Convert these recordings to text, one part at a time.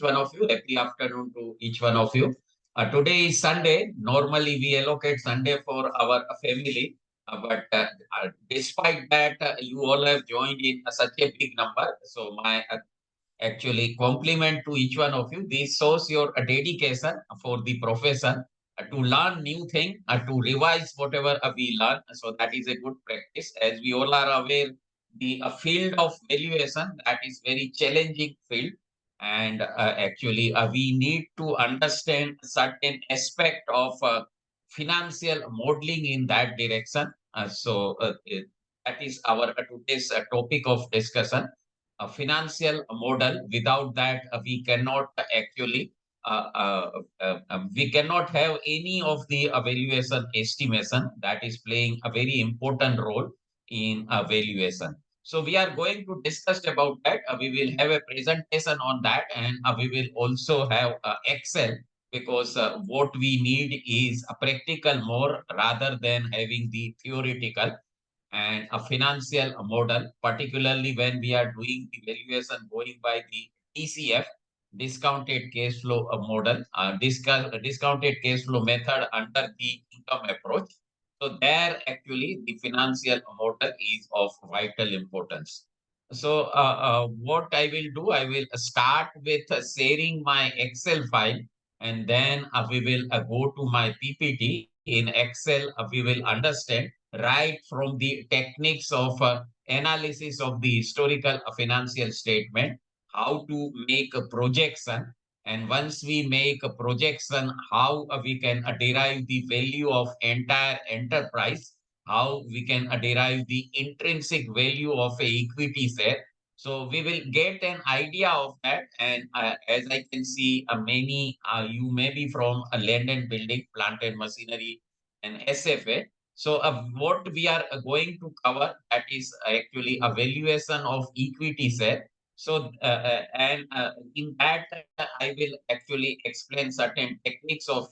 one of you. Happy afternoon to each one of you. Today is Sunday. Normally, we allocate Sunday for our family. But despite that, you all have joined in such a big number. So, my actually compliment to each one of you. This shows your dedication for the profession to learn new thing, to revise whatever we learn. So that is a good practice. As we all are aware, the field of valuation, that is very challenging field, and actually we need to understand certain aspect of financial modeling in that direction. That is our today's topic of discussion, a financial model. Without that, we cannot actually we cannot have any of the valuation estimation that is playing a very important role in valuation. So we are going to discuss about that. We will have a presentation on that, and we will also have Excel, because what we need is a practical more rather than having the theoretical and a financial model, particularly when we are doing the valuation going by the DCF, discounted cash flow model, discounted cash flow method under the income approach. So there actually the financial model is of vital importance. So what I will do, I will start with sharing my Excel file, and then we will go to my PPT. In Excel, we will understand right from the techniques of analysis of the historical financial statement, how to make a projection, and once we make a projection, how we can derive the value of entire enterprise, how we can derive the intrinsic value of a equity share. So we will get an idea of that. And as I can see, many you may be from a land and building, plant and machinery, and SFA. So what we are going to cover, that is actually a valuation of equity share. So in that, I will actually explain certain techniques of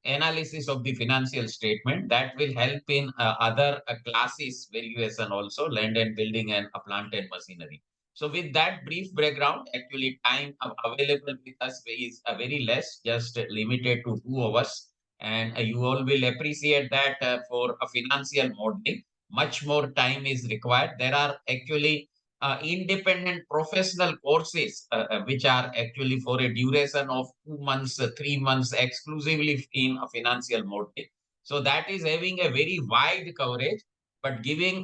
analysis of the financial statement that will help in other classes valuation also, land and building and plant and machinery. So with that brief background, actually time available with us is very less, just limited to 2 hours. And you all will appreciate that for a financial modeling, much more time is required. There are actually independent professional courses which are actually for a duration of 2 months, 3 months, exclusively in a financial modeling. So that is having a very wide coverage. But given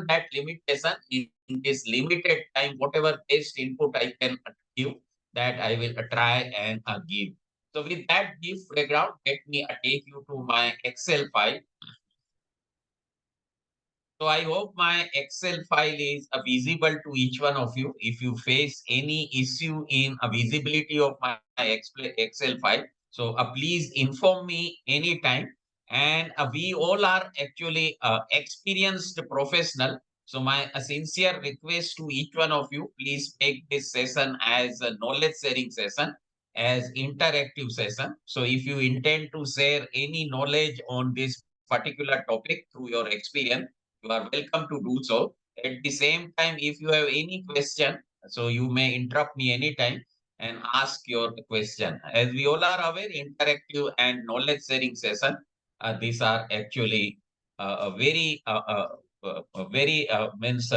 that limitation in this limited time, whatever best input I can give, that I will try and give. So with that brief background, let me take you to my Excel file. So I hope my Excel file is visible to each one of you. If you face any issue in visibility of my Excel file, so please inform me anytime. And we all are actually experienced professional. So my sincere request to each one of you, please take this session as a knowledge sharing session, as interactive session. So if you intend to share any knowledge on this particular topic through your experience, you are welcome to do so. At the same time, if you have any question, so you may interrupt me anytime and ask your question. As we all are aware, interactive and knowledge sharing session, these are actually a very means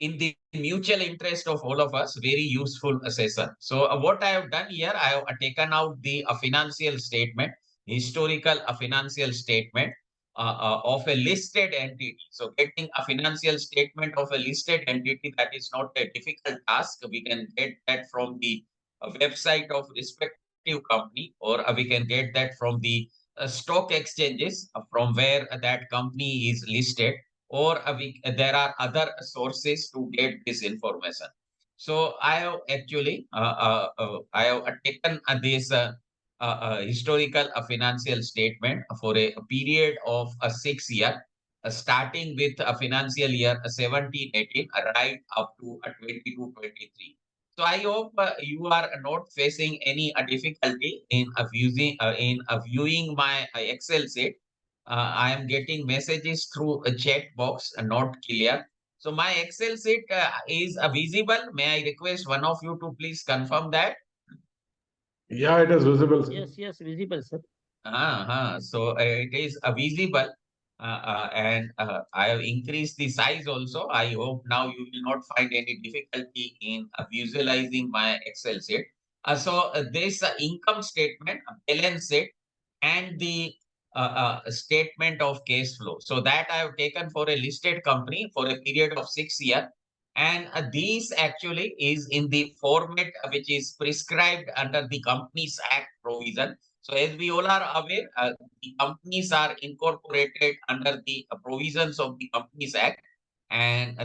in the mutual interest of all of us, very useful session. So what I have done here, I have taken out the financial statement, historical financial statement of a listed entity. So getting a financial statement of a listed entity, that is not a difficult task. We can get that from the website of respective company, or we can get that from the stock exchanges from where that company is listed, or there are other sources to get this information. So I have actually I have taken this historical financial statement for a period of 6 year, starting with a financial year 17-18, right up to 22-23. So I hope you are not facing any difficulty in viewing my Excel sheet. I am getting messages through a chat box, not clear. So my Excel sheet is visible. May I request one of you to please confirm that? Yeah, it is visible, sir. Yes, yes, visible, sir. So it is visible, I have increased the size also. I hope now you will not find any difficulty in visualizing my Excel sheet. This income statement, balance sheet, and the statement of cash flow. So that I have taken for a listed company for a period of 6 years. And these actually is in the format which is prescribed under the Companies Act provision. So as we all are aware, the companies are incorporated under the provisions of the Companies Act, and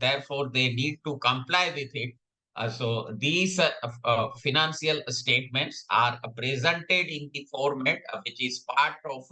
therefore they need to comply with it. So these financial statements are presented in the format which is part of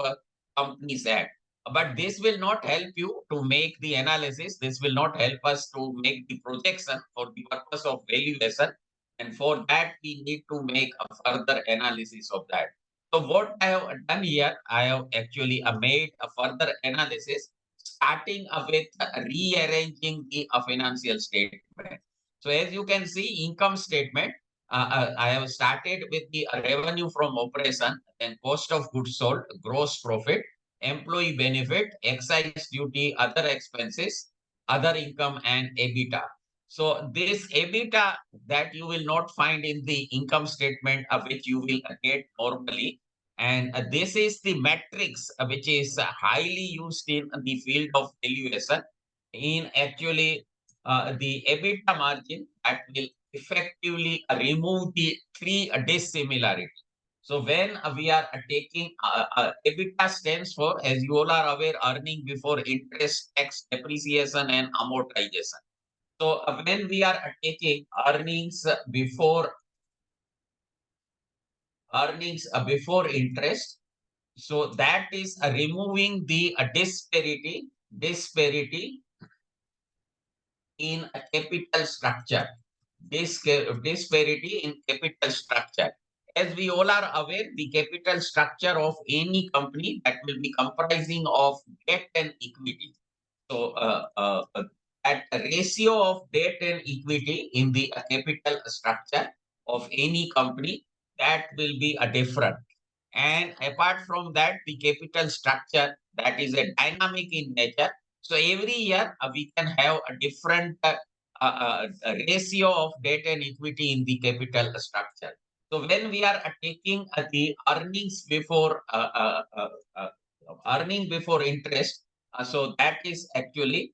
Companies Act. But this will not help you to make the analysis. This will not help us to make the projection for the purpose of valuation. And for that, we need to make a further analysis of that. So what I have done here, I have actually made a further analysis, starting with rearranging the financial statement. So as you can see, income statement, I have started with the revenue from operation, then cost of goods sold, gross profit, employee benefit, excise duty, other expenses, other income, and EBITDA. So this EBITDA that you will not find in the income statement, which you will get normally. And this is the matrix which is highly used in the field of valuation in actually the EBITDA margin that will effectively remove the three dissimilarity. So when we are taking EBITDA stands for, as you all are aware, earning before interest, tax, depreciation, and amortization. So when we are taking earnings before interest, so that is removing the disparity in a capital structure. Disparity in capital structure. As we all are aware, the capital structure of any company that will be comprising of debt and equity. So that ratio of debt and equity in the capital structure of any company, that will be a different. And apart from that, the capital structure that is a dynamic in nature. So every year we can have a different ratio of debt and equity in the capital structure. So when we are taking the earning before interest, so that is actually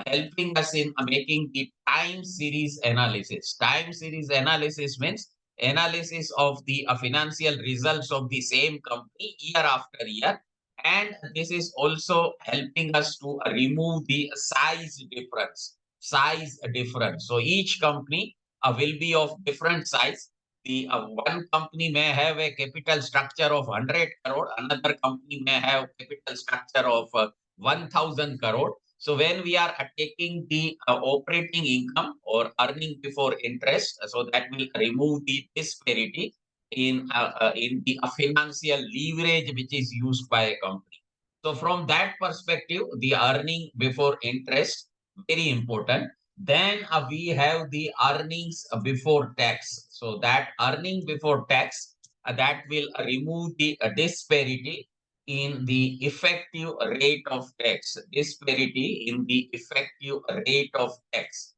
helping us in making the time series analysis. Time series analysis means analysis of the financial results of the same company year after year. And this is also helping us to remove the size difference. So each company will be of different size. The one company may have a capital structure of 100 crore, another company may have capital structure of 1000 crore. So when we are taking the operating income or earning before interest, so that will remove the disparity in the financial leverage which is used by a company. So from that perspective, the earning before interest, very important. Then we have the earnings before tax. So that earning before tax, that will remove the disparity in the effective rate of tax. Disparity in the effective rate of tax.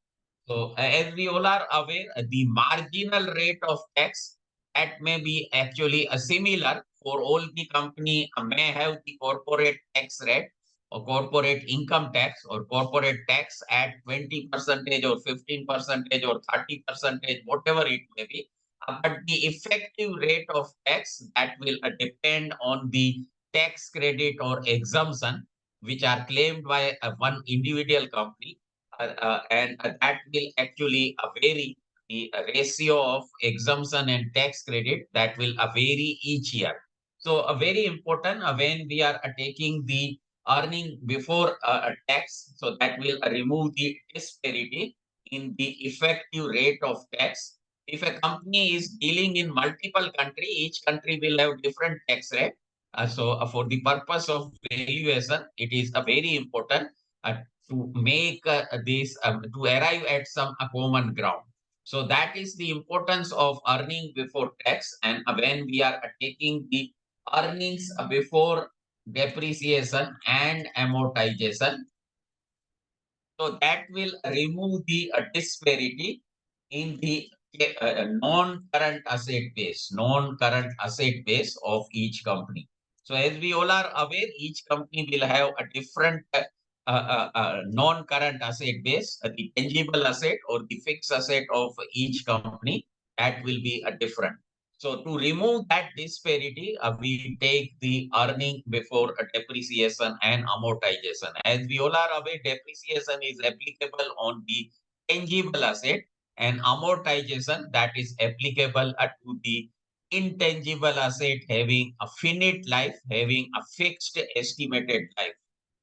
So as we all are aware, the marginal rate of tax, that may be actually a similar for all the company may have the corporate tax rate or corporate income tax or corporate tax at 20 percentage or 15 percentage or 30 percentage, whatever it may be. But the effective rate of tax, that will depend on the tax credit or exemption which are claimed by one individual company, and that will actually vary. The ratio of exemption and tax credit, that will vary each year. So very important when we are taking the earning before tax, so that will remove the disparity in the effective rate of tax. If a company is dealing in multiple country, each country will have different tax rate. For the purpose of valuation, it is very important uh, to make this to arrive at some common ground. So that is the importance of earning before tax. And when we are taking the earnings before depreciation and amortization, so that will remove the disparity in the non-current asset base of each company. So as we all are aware, each company will have a different non-current asset base, the tangible asset or the fixed asset of each company, that will be a different. So to remove that disparity, we take the earning before depreciation and amortization. As we all are aware, depreciation is applicable on the tangible asset, and amortization that is applicable to the intangible asset having a finite life, having a fixed estimated life.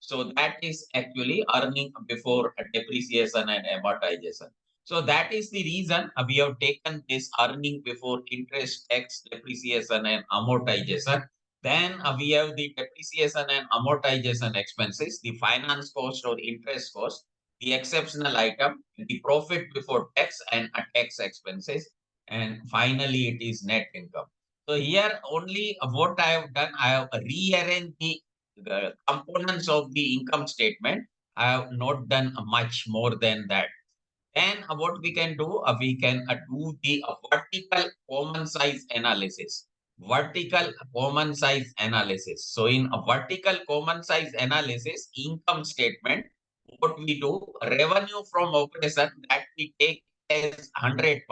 So that is actually earning before depreciation and amortization. So that is the reason we have taken this earning before interest, tax, depreciation, and amortization. Then we have the depreciation and amortization expenses, the finance cost or interest cost, the exceptional item, the profit before tax, and tax expenses. And finally, it is net income. So here only what I have done, I have rearranged the components of the income statement. I have not done much more than that. Then what we can do, we can do the vertical common size analysis. Vertical common size analysis. So in a vertical common size analysis, income statement, what we do, revenue from operation that we take as 100%.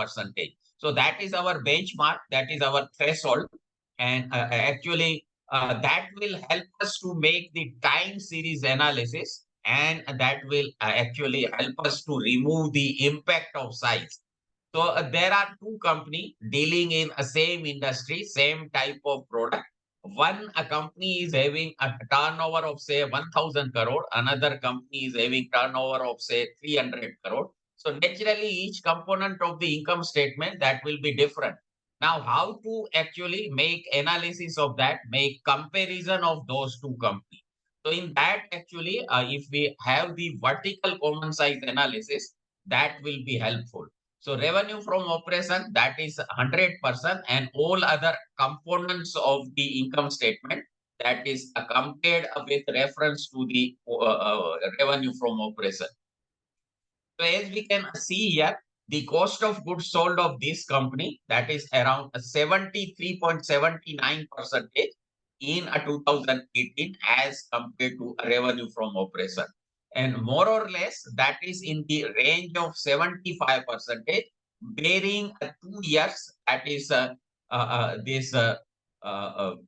So that is our benchmark, that is our threshold. And actually, that will help us to make the time series analysis, and that will actually help us to remove the impact of size. So there are two companies dealing in a same industry, same type of product. One a company is having a turnover of say 1,000 crore, another company is having turnover of say 300 crore. So naturally, each component of the income statement that will be different. Now, how to actually make analysis of that, make comparison of those two companies. So in that actually, if we have the vertical common size analysis, that will be helpful. So revenue from operation that is 100%, and all other components of the income statement that is compared with reference to the revenue from operation. So as we can see here, the cost of goods sold of this company that is around 73.79% in 2018 as compared to revenue from operation. And more or less that is in the range of 75%, bearing 2 years, that is this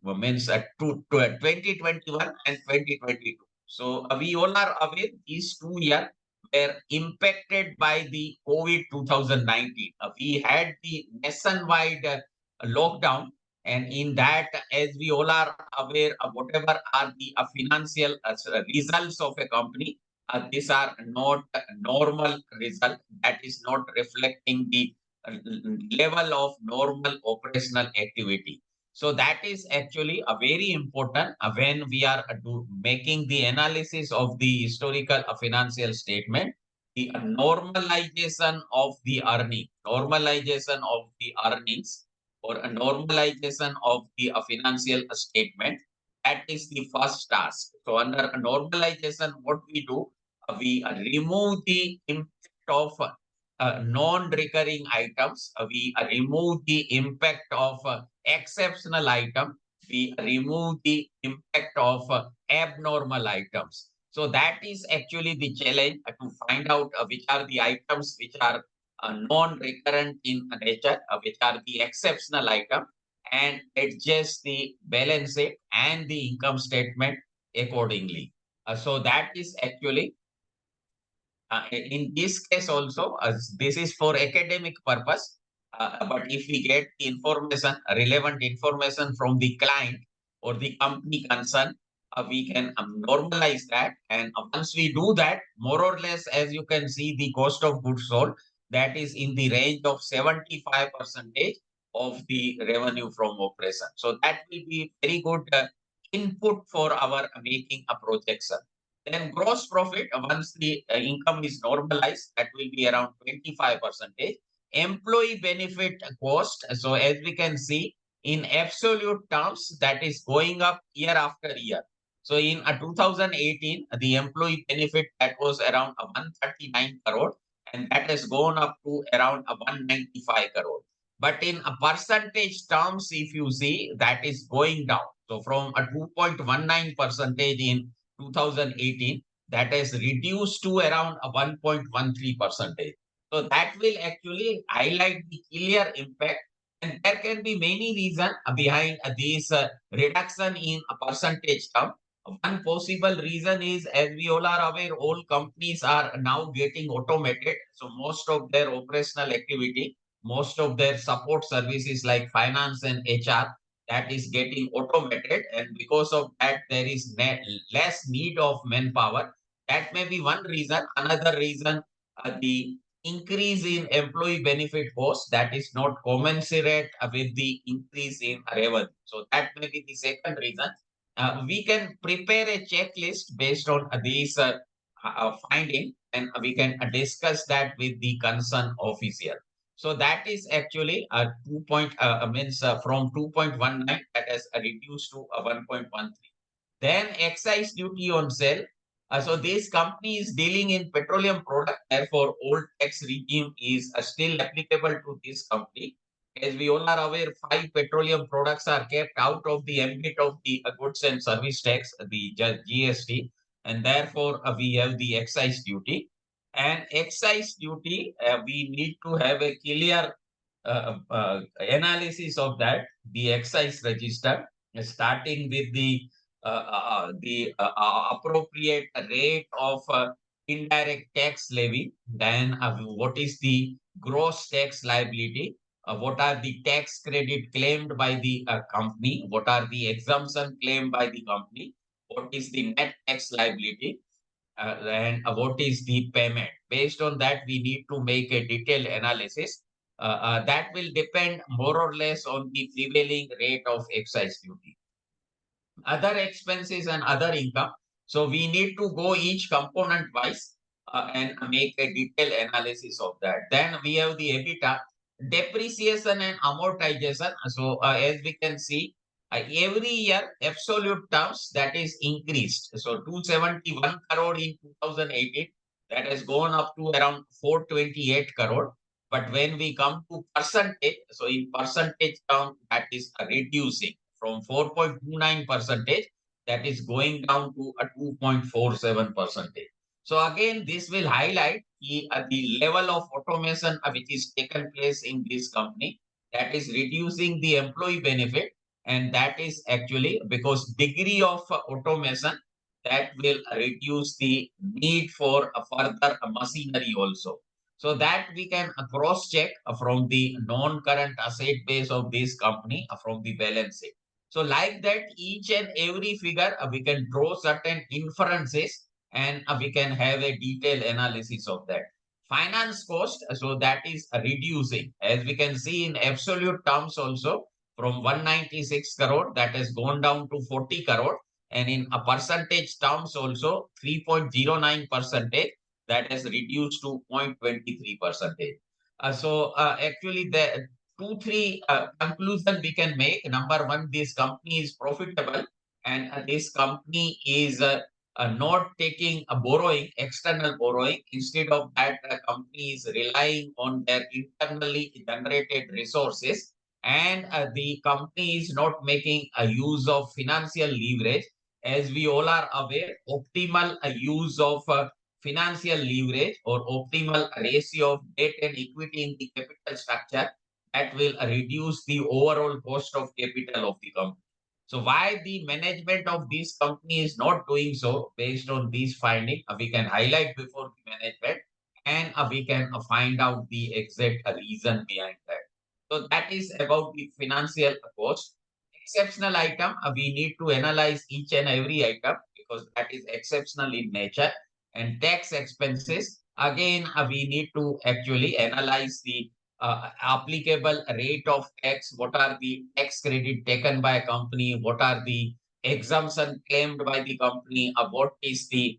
means 2021 and 2022. So we all are aware these 2 years were impacted by the COVID 2019. We had the nationwide lockdown, and in that, as we all are aware, whatever are the financial results of a company, these are not normal result. That is not reflecting the level of normal operational activity. So that is actually a very important when we are making the analysis of the historical financial statement. The normalization of the earnings, or a normalization of the financial statement. That is the first task. So under a normalization, what we do, we remove the impact of non-recurring items. We remove the impact of exceptional item. We remove the impact of abnormal items. So that is actually the challenge, to find out which are the items which are non-recurrent in nature, which are the exceptional item, and adjust the balance sheet and the income statement accordingly. So that is actually in this case also, this is for academic purpose. But if we get the information, relevant information from the client or the company concerned, we can normalize that. And once we do that, more or less, as you can see, the cost of goods sold that is in the range of 75% of the revenue from operation. So that will be very good input for our making a projection. Then gross profit, once the income is normalized, that will be around 25%. employee benefit cost. So as we can see, in absolute terms, that is going up year after year. So in 2018, the employee benefit that was around 139 crore, and that has gone up to around 195 crore. But in a percentage terms, if you see, that is going down. So from a 2.19 percentage in 2018, that has reduced to around a 1.13 percentage. So that will actually highlight the clear impact. And there can be many reasons behind this reduction in a percentage term. One possible reason is, as we all are aware, all companies are now getting automated. So most of their operational activity, most of their support services like finance and HR, that is getting automated. And because of that, there is less need of manpower. That may be one reason. Another reason, the increase in employee benefit cost that is not commensurate with the increase in revenue. So that may be the second reason. We can prepare a checklist based on these finding, and we can discuss that with the concerned official. So that is actually a 2 point means from 2.19 that has reduced to 1.13. Then excise duty on sale. So this company is dealing in petroleum product, therefore old tax regime is still applicable to this company. As we all are aware, five petroleum products are kept out of the ambit of the goods and service tax, the GST, and therefore we have the excise duty. And excise duty, we need to have a clear analysis of that, the excise register, starting with the appropriate rate of indirect tax levy, then what is the gross tax liability, what are the tax credit claimed by the company, what are the exemption claimed by the company, what is the net tax liability, and what is the payment. Based on that, we need to make a detailed analysis. That will depend more or less on the prevailing rate of excise duty. Other expenses and other income. So we need to go each component wise and make a detailed analysis of that. Then we have the EBITDA, depreciation and amortization. So as we can see, every year absolute terms that is increased. So 271 crore in 2018, that has gone up to around 428 crore. But when we come to percentage, so in percentage term, that is reducing from 4.29 percentage, that is going down to a 2.47 percentage. So again, this will highlight the level of automation which is taken place in this company, that is reducing the employee benefit, and that is actually because degree of automation that will reduce the need for further machinery also. So that we can cross check from the non-current asset base of this company from the balance sheet. So like that, each and every figure, we can draw certain inferences, and we can have a detailed analysis of that. Finance cost, so that is reducing. As we can see in absolute terms also, from 196 crore, that has gone down to 40 crore. And in a percentage terms also, 3.09 percentage, that has reduced to 0.23 percentage. Actually, the two, three conclusion we can make. Number one, this company is profitable, and this company is not taking a borrowing, external borrowing. Instead of that, the company is relying on their internally generated resources, and the company is not making a use of financial leverage. As we all are aware, optimal use of financial leverage or optimal ratio of debt and equity in the capital structure, that will reduce the overall cost of capital of the company. So why the management of this company is not doing so, based on these findings, we can highlight before the management, and we can find out the exact reason behind that. So that is about the financial cost. Exceptional item, we need to analyze each and every item because that is exceptional in nature. And tax expenses, again, we need to actually analyze the applicable rate of tax, what are the tax credit taken by a company, what are the exemption claimed by the company, what is the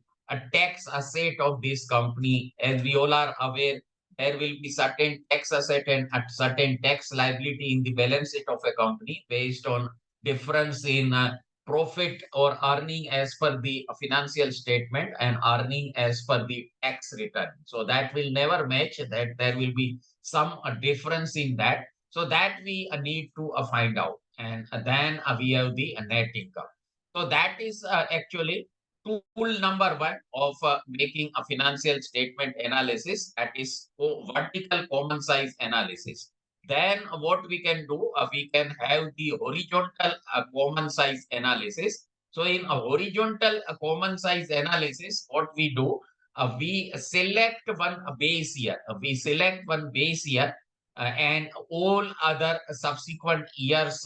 tax asset of this company. As we all are aware, there will be certain tax asset and a certain tax liability in the balance sheet of a company based on difference in profit or earning as per the financial statement and earning as per the tax return. So that will never match, that there will be some difference in that. So that we need to find out. And then we have the net income. So that is actually tool number one of making a financial statement analysis, that is vertical common size analysis. Then what we can do, we can have the horizontal common size analysis. So in a horizontal common size analysis, what we do, we select one base year. We select one base year and all other subsequent years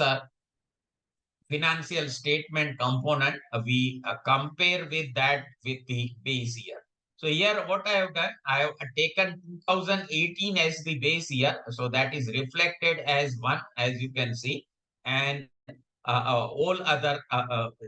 financial statement component, we compare with that with the base year. So here what I have done, I have taken 2018 as the base year. So that is reflected as one, as you can see. And all other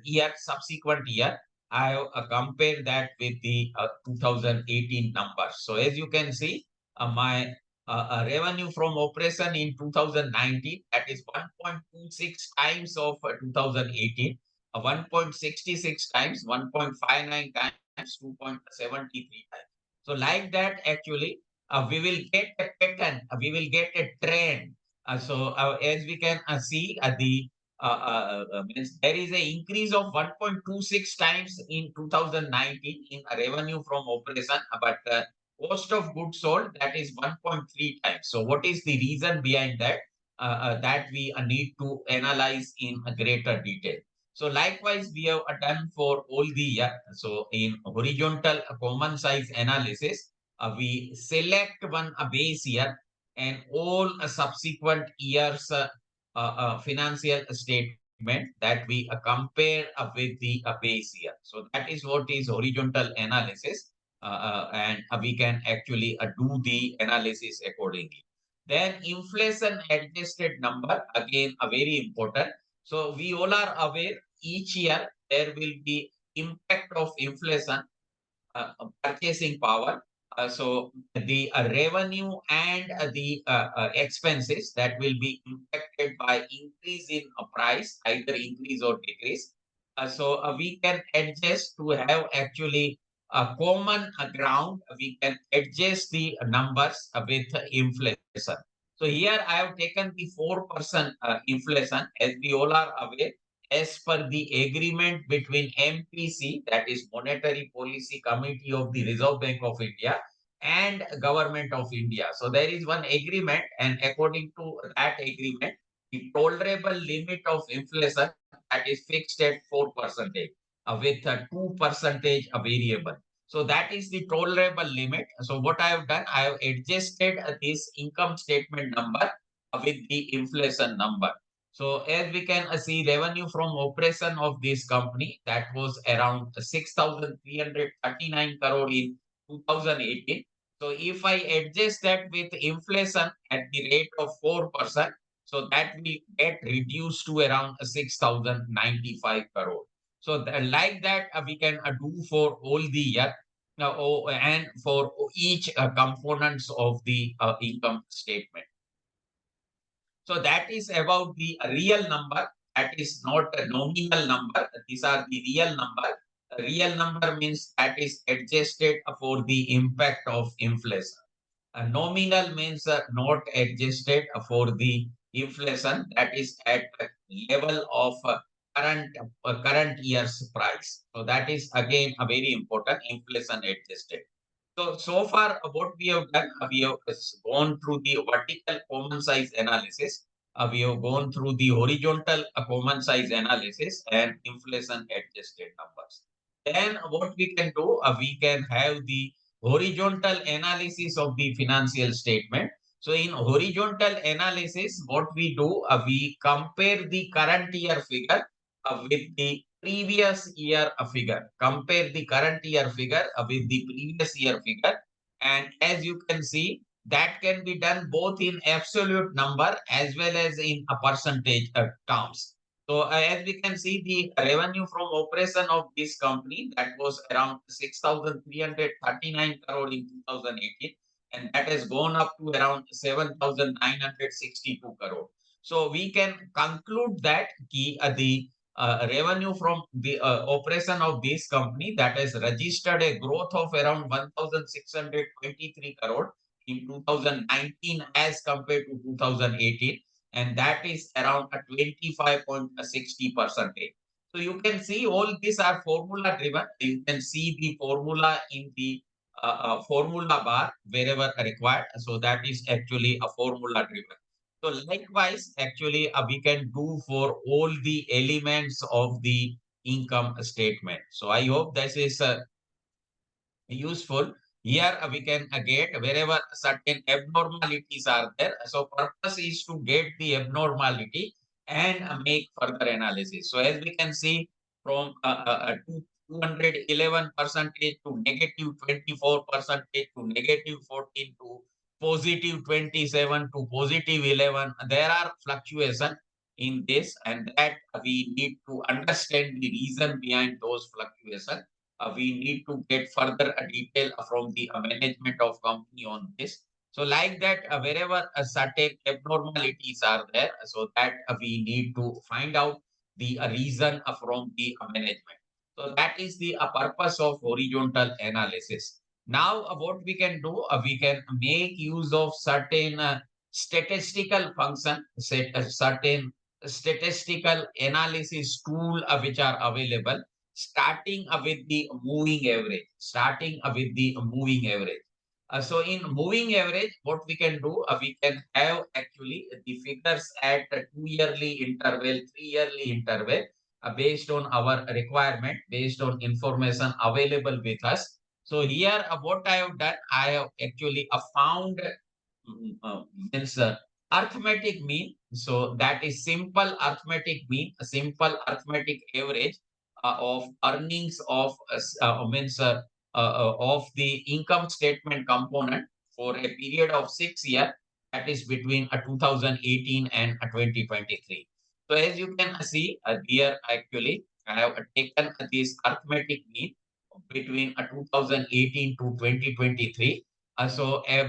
year, subsequent year, I have compared that with the 2018 numbers. So as you can see, my revenue from operation in 2019, that is 1.26 times of 2018, 1.66 times, 1.59 times, 2.73 times. So like that, actually, we will get a pattern, we will get a trend. As we can see, means there is an increase of 1.26 times in 2019 in revenue from operation, but cost of goods sold, that is 1.3 times. So what is the reason behind that? That we need to analyze in a greater detail. So likewise, we have done for all the year. So in horizontal common size analysis, we select one base year and all subsequent years financial statement that we compare with the base year. So that is what is horizontal analysis, and we can actually do the analysis accordingly. Then inflation adjusted number, again a very important. So we all are aware each year there will be impact of inflation purchasing power. So the revenue and the expenses that will be impacted by increase in price, either increase or decrease. We can adjust to have actually a common ground. We can adjust the numbers with inflation. So here I have taken the 4% inflation, as we all are aware, as per the agreement between MPC, that is Monetary Policy Committee of the Reserve Bank of India, and Government of India. So there is one agreement, and according to that agreement, the tolerable limit of inflation that is fixed at 4% with a 2% variable. So that is the tolerable limit. So what I have done, I have adjusted this income statement number with the inflation number. So as we can see, revenue from operation of this company, that was around 6,339 crore in 2018. So if I adjust that with inflation at the rate of 4%, so that will get reduced to around 6,095 crore. So like that, we can do for all the year and for each components of the income statement. So that is about the real number. That is not a nominal number. These are the real number. A real number means that is adjusted for the impact of inflation. A nominal means not adjusted for the inflation, that is at a level of current year's price. So that is again a very important, inflation adjusted. So far, what we have done, we have gone through the vertical common size analysis. We have gone through the horizontal common size analysis and inflation adjusted numbers. Then what we can do, we can have the horizontal analysis of the financial statement. So in horizontal analysis, what we do, we compare the current year figure with the previous year figure. Compare the current year figure with the previous year figure. And as you can see, that can be done both in absolute number as well as in a percentage terms. So as we can see, the revenue from operation of this company, that was around 6,339 crore in 2018. and that has gone up to around 7,962 crore. So we can conclude that the revenue from the operation of this company that has registered a growth of around 1,623 crore in 2019 as compared to 2018, and that is around a 25.60%. So you can see all these are formula driven. You can see the formula in the formula bar wherever required. So that is actually a formula driven. So likewise, actually, we can do for all the elements of the income statement. So I hope this is useful. Here we can get wherever certain abnormalities are there. So purpose is to get the abnormality and make further analysis. So as we can see from 211 percentage to negative 24 percentage to negative 14 to positive 27 to positive 11, there are fluctuation in this, and that we need to understand the reason behind those fluctuations. We need to get further detail from the management of company on this. So like that, wherever certain abnormalities are there, so that we need to find out the reason from the management. So that is the purpose of horizontal analysis. Now, what we can do, we can make use of certain statistical function, certain statistical analysis tool which are available, starting with the moving average, so in moving average, what we can do, we can have actually the figures at a 2 yearly interval, 3 yearly interval, based on our requirement, based on information available with us. So here, what I have done, I have actually found means arithmetic mean. So that is simple arithmetic mean, a simple arithmetic average of earnings of means of the income statement component for a period of 6 years, that is between 2018 and 2023. So as you can see here, actually I have taken this arithmetic mean between 2018 to 2023.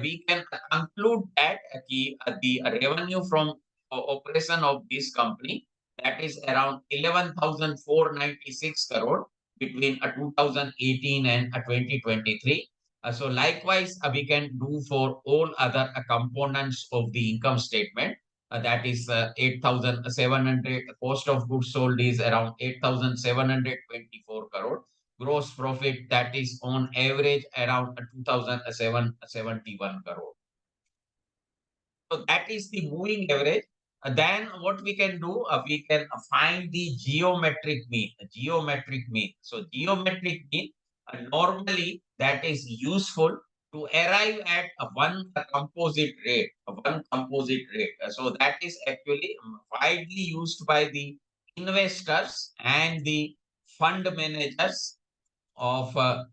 We can conclude that the revenue from operation of this company, that is around 11,496 crore between 2018 and 2023. So likewise, we can do for all other components of the income statement. That is 8,700. Cost of goods sold is around 8,724 crore. Gross profit, that is on average around 2,771 crore. So that is the moving average. Then what we can do, we can find the geometric mean. So geometric mean, normally that is useful to arrive at one composite rate. So that is actually widely used by the investors and the fund managers of a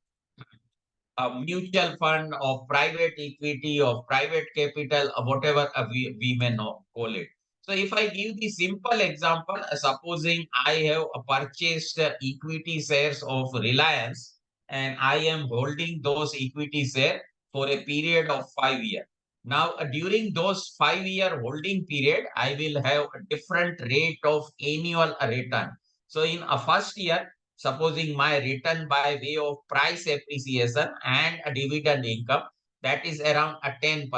mutual fund, of private equity, of private capital, whatever we may know, call it. So if I give the simple example, supposing I have purchased equity shares of Reliance and I am holding those equity shares for a period of 5 years. Now, during those 5 year holding period, I will have a different rate of annual return. So in a first year, supposing my return by way of price appreciation and a dividend income, that is around a 10%.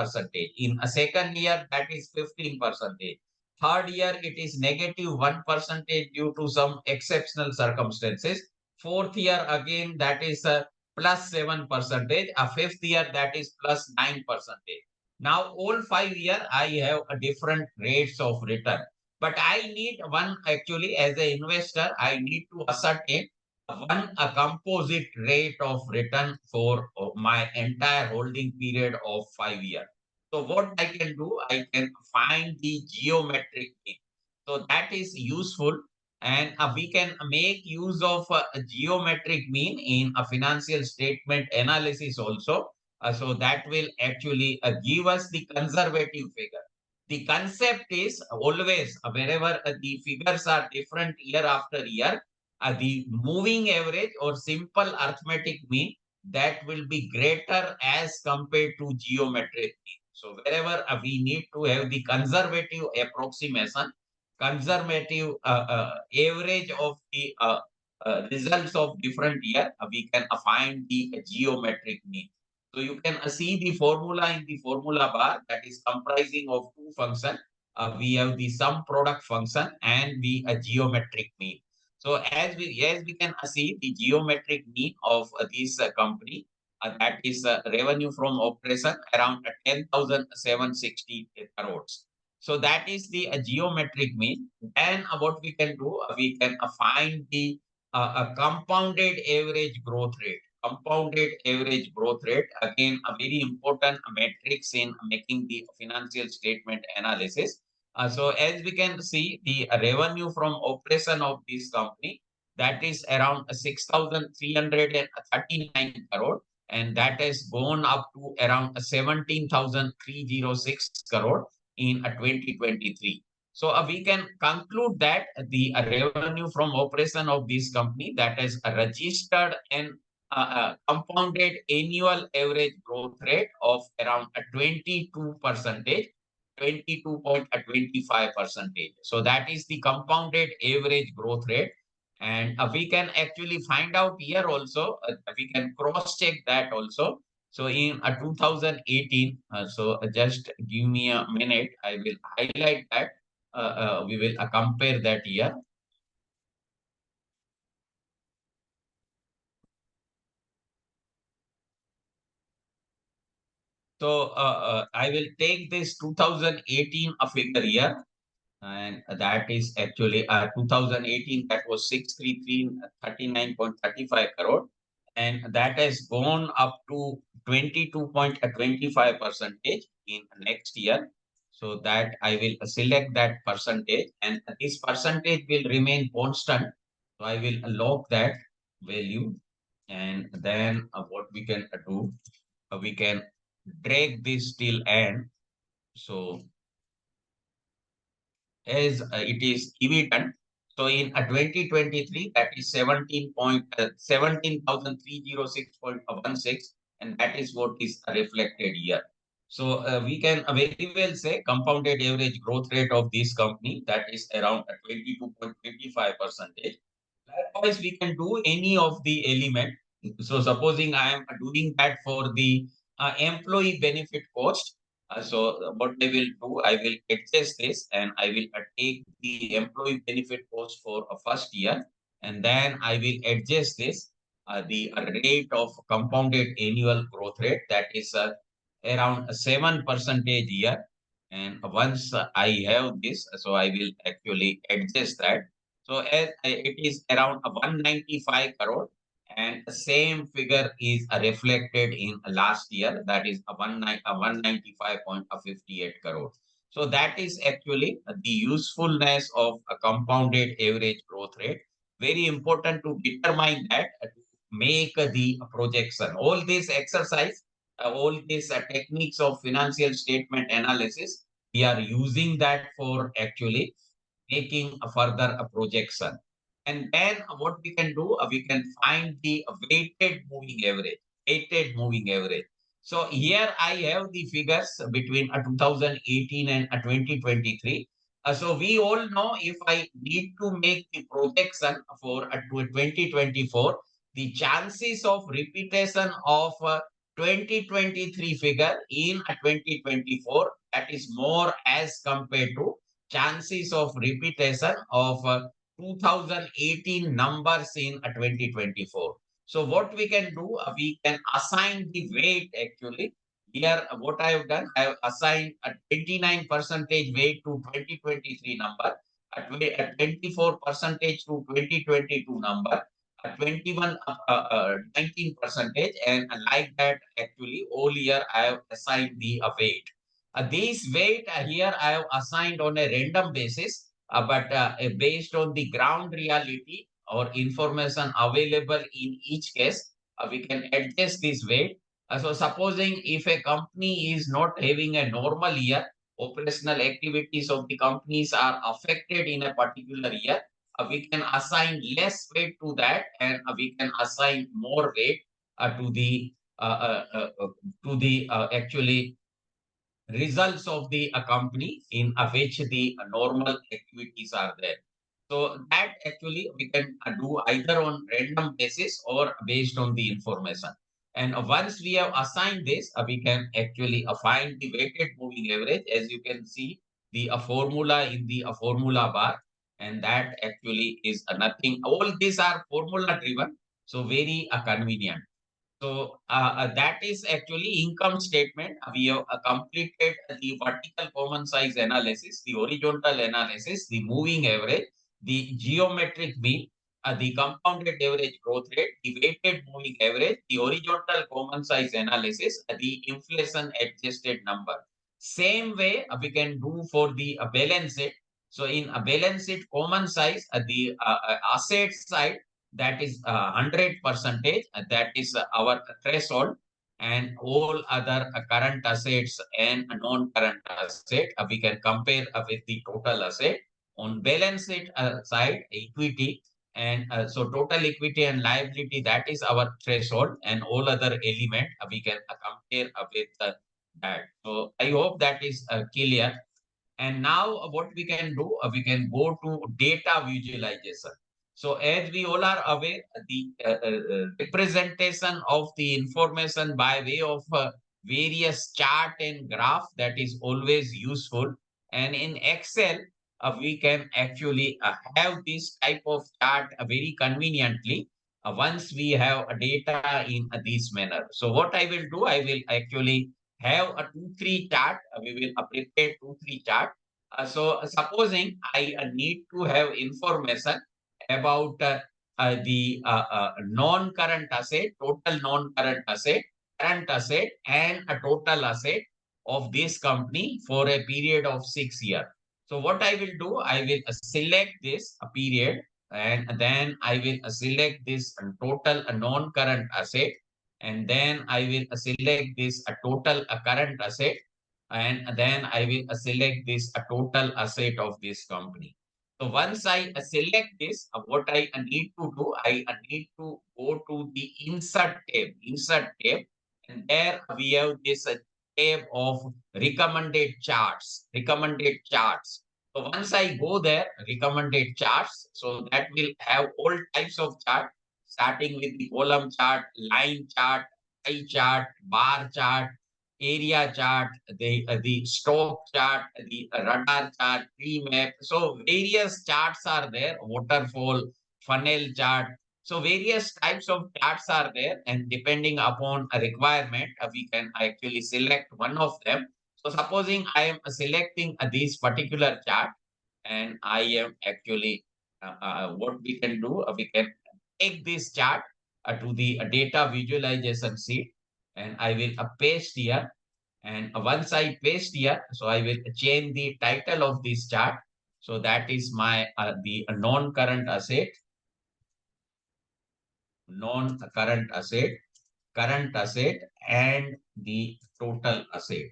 In a second year, that is 15%. Third year, it is negative 1% due to some exceptional circumstances. Fourth year, again, that is plus 7%. A fifth year, that is plus 9%. Now, all 5 years, I have a different rates of return. But I need one, actually, as an investor, I need to ascertain a composite rate of return for my entire holding period of 5 years. So what I can do, I can find the geometric mean. So that is useful, and we can make use of a geometric mean in a financial statement analysis also. So that will actually give us the conservative figure. The concept is always wherever the figures are different year after year, the moving average or simple arithmetic mean that will be greater as compared to geometric mean. So wherever we need to have the conservative approximation, conservative average of the results of different year, we can find the geometric mean. So you can see the formula in the formula bar, that is comprising of two functions. We have the sum product function and the geometric mean. So as we can see the geometric mean of this company, that is revenue from operation around 10,760 crores. So that is the geometric mean. Then what we can do, we can find the compounded average growth rate. Compounded average growth rate, again, a very important matrix in making the financial statement analysis. So as we can see, the revenue from operation of this company, that is around 6,339 crore, and that has gone up to around 17,306 crore in 2023. So we can conclude that the revenue from operation of this company, that has registered an compounded annual average growth rate of around 22 percentage, 22.25 percentage. So that is the compounded average growth rate. And we can actually find out here also, we can cross check that also. So in 2018, just give me a minute, I will highlight that. We will compare that year. So I will take this 2018 a figure here, and that is actually 2018, that was 63339.35 crore, and that has gone up to 22.25 percentage in next year. So that I will select that percentage, and this percentage will remain constant. So I will log that value, and then what we can do, we can drag this till end. So as it is evident. So in 2023, that is 17,306.16, and that is what is reflected here. So we can very well say compounded average growth rate of this company, that is around 22.25 percentage. Likewise, we can do any of the element. So supposing I am doing that for the employee benefit cost. So what I will do, I will adjust this, and I will take the employee benefit cost for a first year, and then I will adjust this, the rate of compounded annual growth rate, that is around 7 percentage year. And once I have this, so I will actually adjust that. So as it is around 195 crore, and the same figure is reflected in last year, that is 195.58 crore. So that is actually the usefulness of a compounded average growth rate. Very important to determine that, to make the projection. All this exercise, all these techniques of financial statement analysis, we are using that for actually making a further projection. And then what we can do, we can find the weighted moving average, weighted moving average. So here I have the figures between 2018 and 2023. So we all know, if I need to make the projection for 2024, the chances of repetition of 2023 figure in 2024, that is more as compared to chances of repetition of 2018 numbers in 2024. So what we can do, we can assign the weight actually. Here, what I have done, I have assigned a 29 percentage weight to 2023 number, a 24 percentage to 2022 number, a 21, 19 percentage, and like that, actually, all year I have assigned the weight. These weight here I have assigned on a random basis, but based on the ground reality or information available in each case, we can adjust this weight. So supposing if a company is not having a normal year, operational activities of the companies are affected in a particular year, we can assign less weight to that, and we can assign more weight to the actually results of the company in which the normal activities are there. So that actually we can do either on random basis or based on the information. And once we have assigned this, we can actually find the weighted moving average. As you can see, the formula in the formula bar, and that actually is nothing. All these are formula driven, so very convenient. So that is actually income statement. We have completed the vertical common size analysis, the horizontal analysis, the moving average, the geometric mean, the compounded average growth rate, the weighted moving average, the horizontal common size analysis, the inflation adjusted number. Same way we can do for the balance sheet. So in a balance sheet common size, the asset side, that is 100 percentage, that is our threshold, and all other current assets and non-current asset we can compare with the total asset. On balance sheet side, equity, and so total equity and liability, that is our threshold, and all other element we can compare with that. So I hope that is clear. And now what we can do, we can go to data visualization. So as we all are aware, the representation of the information by way of various chart and graph, that is always useful. And in Excel, we can actually have this type of chart very conveniently once we have data in this manner. So what I will do, I will actually have a 2 3 chart. We will prepare 2 3 chart. So supposing I need to have information about the non-current asset, total non-current asset, current asset, and a total asset of this company for a period of 6 years. So what I will do, I will select this period, and then I will select this total non-current asset, and then I will select this total current asset, and then I will select this total asset of this company. So once I select this, what I need to do, I need to go to the insert tab, and there we have this tab of recommended charts. So once I go there, recommended charts, so that will have all types of chart, starting with the column chart, line chart, pie chart, bar chart, area chart, the stock chart, the radar chart, tree map. So various charts are there, waterfall, funnel chart. So various types of charts are there, and depending upon a requirement, we can actually select one of them. So supposing I am selecting this particular chart, and I am actually what we can do, we can take this chart to the data visualization sheet, and I will paste here. And once I paste here, so I will change the title of this chart. So that is my the non-current asset, non-current asset, current asset, and the total asset.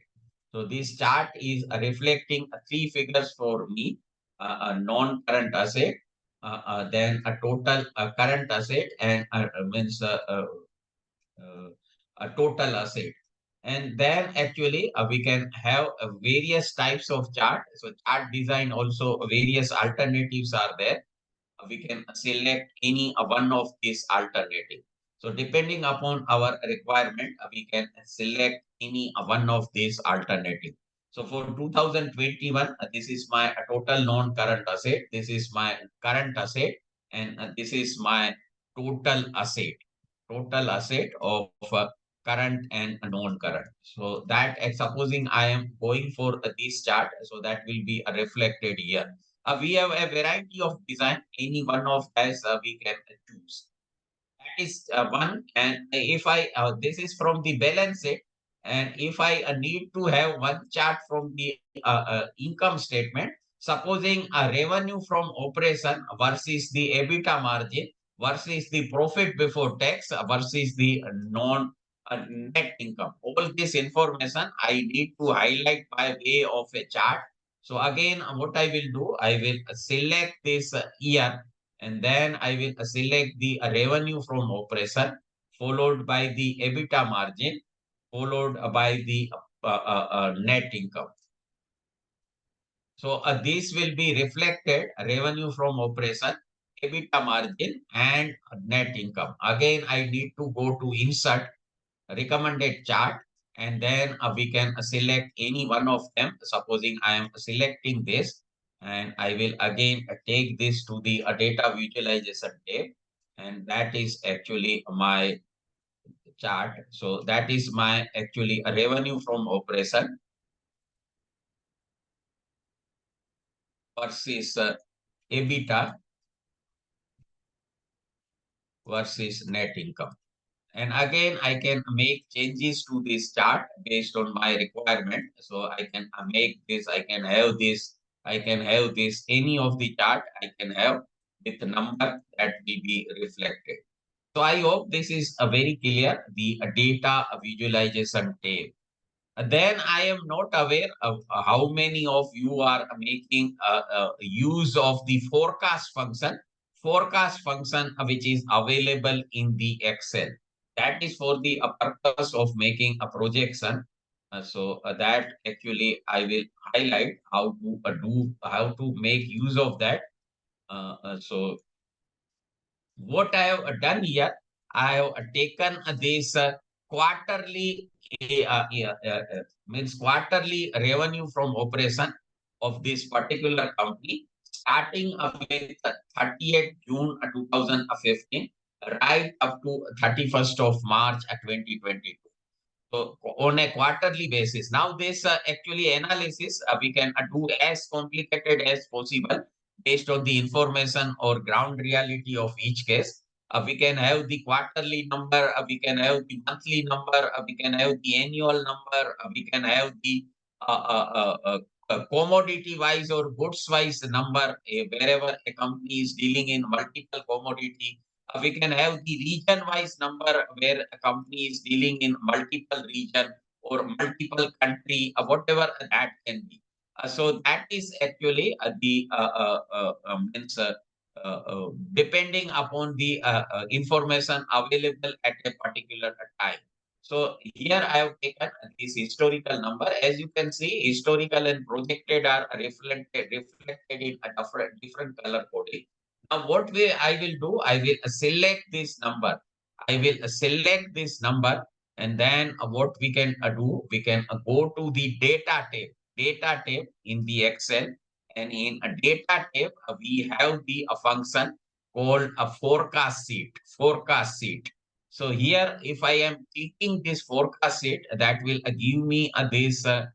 So this chart is reflecting three figures for me: a non-current asset, then a total current asset, and means a total asset. And then actually we can have various types of chart. So chart design also, various alternatives are there. We can select any one of these alternative. So depending upon our requirement, we can select any one of these alternative. So for 2021, this is my total non-current asset. This is my current asset, and this is my total asset. Total asset of current and non-current. So that supposing I am going for this chart, so that will be reflected here. We have a variety of design. Any one of us we can choose. That is one. And if I this is from the balance sheet, and if I need to have one chart from the income statement, supposing a revenue from operation versus the EBITDA margin versus the profit before tax versus the non net income. All this information I need to highlight by way of a chart. So again, what I will do, I will select this year, and then I will select the revenue from operation followed by the EBITDA margin, followed by the net income. So this will be reflected revenue from operation, EBITDA margin, and net income. Again, I need to go to insert recommended chart, and then we can select any one of them. Supposing I am selecting this, and I will again take this to the data visualization tab, and that is actually my chart. So that is my actually revenue from operation versus EBITDA versus net income. And again, I can make changes to this chart based on my requirement. So I can make this, I can have this, I can have this, any of the chart I can have with the number that will be reflected. So I hope this is a very clear, the data visualization tab. Then I am not aware of how many of you are making use of the forecast function which is available in the Excel. That is for the purpose of making a projection. That actually I will highlight how to make use of that. So what I have done here, I have taken this quarterly means quarterly revenue from operation of this particular company, starting with 30th June 2015, right up to 31st of March 2022. So on a quarterly basis. Now this actually analysis we can do as complicated as possible based on the information or ground reality of each case. We can have the quarterly number, we can have the monthly number, we can have the annual number, we can have the commodity wise or goods wise number wherever a company is dealing in multiple commodity. We can have the region-wise number where a company is dealing in multiple region or multiple country, whatever that can be. So that is actually the means depending upon the information available at a particular time. So here I have taken this historical number. As you can see, historical and projected are reflected in a different color coding. Now, what way I will do, I will select this number. I will select this number, and then what we can do, we can go to the data tab in the Excel, and in a data tab, we have the function called a forecast sheet. So here, if I am clicking this forecast sheet, that will give me this a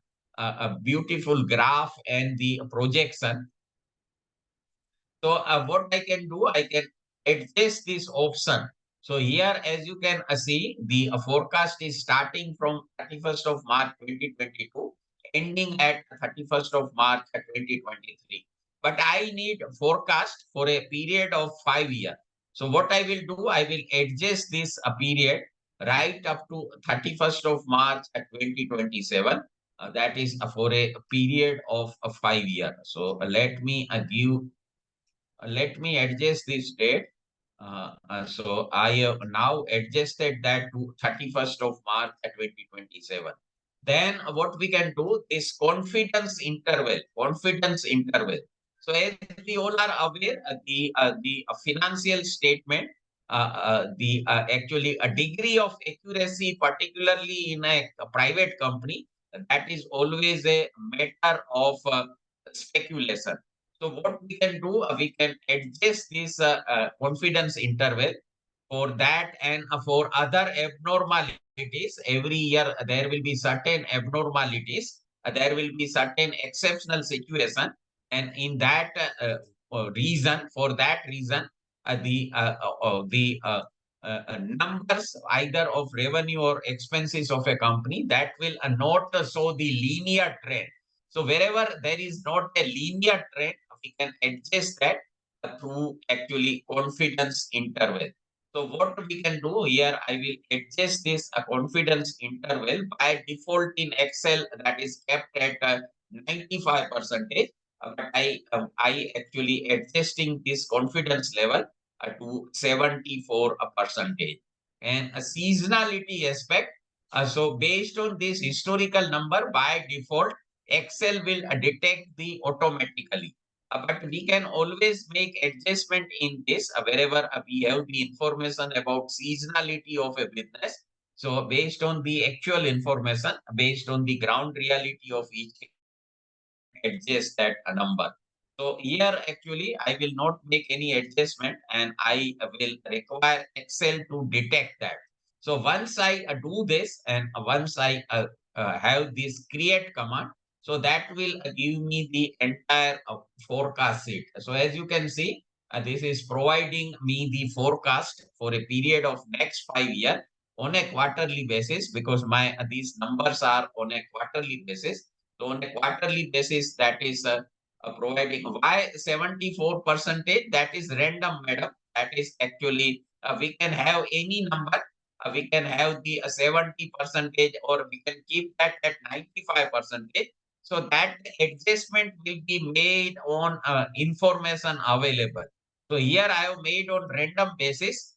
beautiful graph and the projection. So what I can do, I can adjust this option. So here, as you can see, the forecast is starting from 31st of March 2022, ending at 31st of March 2023. But I need forecast for a period of 5 years. So what I will do, I will adjust this period right up to 31st of March 2027. That is for a period of 5 years. So let me adjust this date. So I have now adjusted that to 31st of March 2027. Then what we can do is confidence interval. Confidence interval. So as we all are aware, the financial statement, actually a degree of accuracy, particularly in a private company, that is always a matter of speculation. So what we can do, we can adjust this confidence interval for that, and for other abnormalities. Every year there will be certain abnormalities, there will be certain exceptional situation, and in that for that reason, the numbers either of revenue or expenses of a company that will not show the linear trend. So wherever there is not a linear trend, we can adjust that through actually confidence interval. So what we can do here, I will adjust this confidence interval by default in Excel, that is kept at 95%. But I actually adjusting this confidence level to 74%. and a seasonality aspect. So based on this historical number, by default, Excel will detect the automatically. But we can always make adjustment in this wherever we have the information about seasonality of a business. So based on the actual information, based on the ground reality of each, adjust that number. So here actually I will not make any adjustment and I will require Excel to detect that. So once I do this and once I have this create command, so that will give me the entire forecast sheet. So as you can see, this is providing me the forecast for a period of next 5 years on a quarterly basis, because my these numbers are on a quarterly basis. So on a quarterly basis, that is providing. Why 74 percentage? That is random, madam. That is actually we can have any number. We can have the 70 percentage, or we can keep that at 95 percentage. So that adjustment will be made on information available. So here I have made on random basis.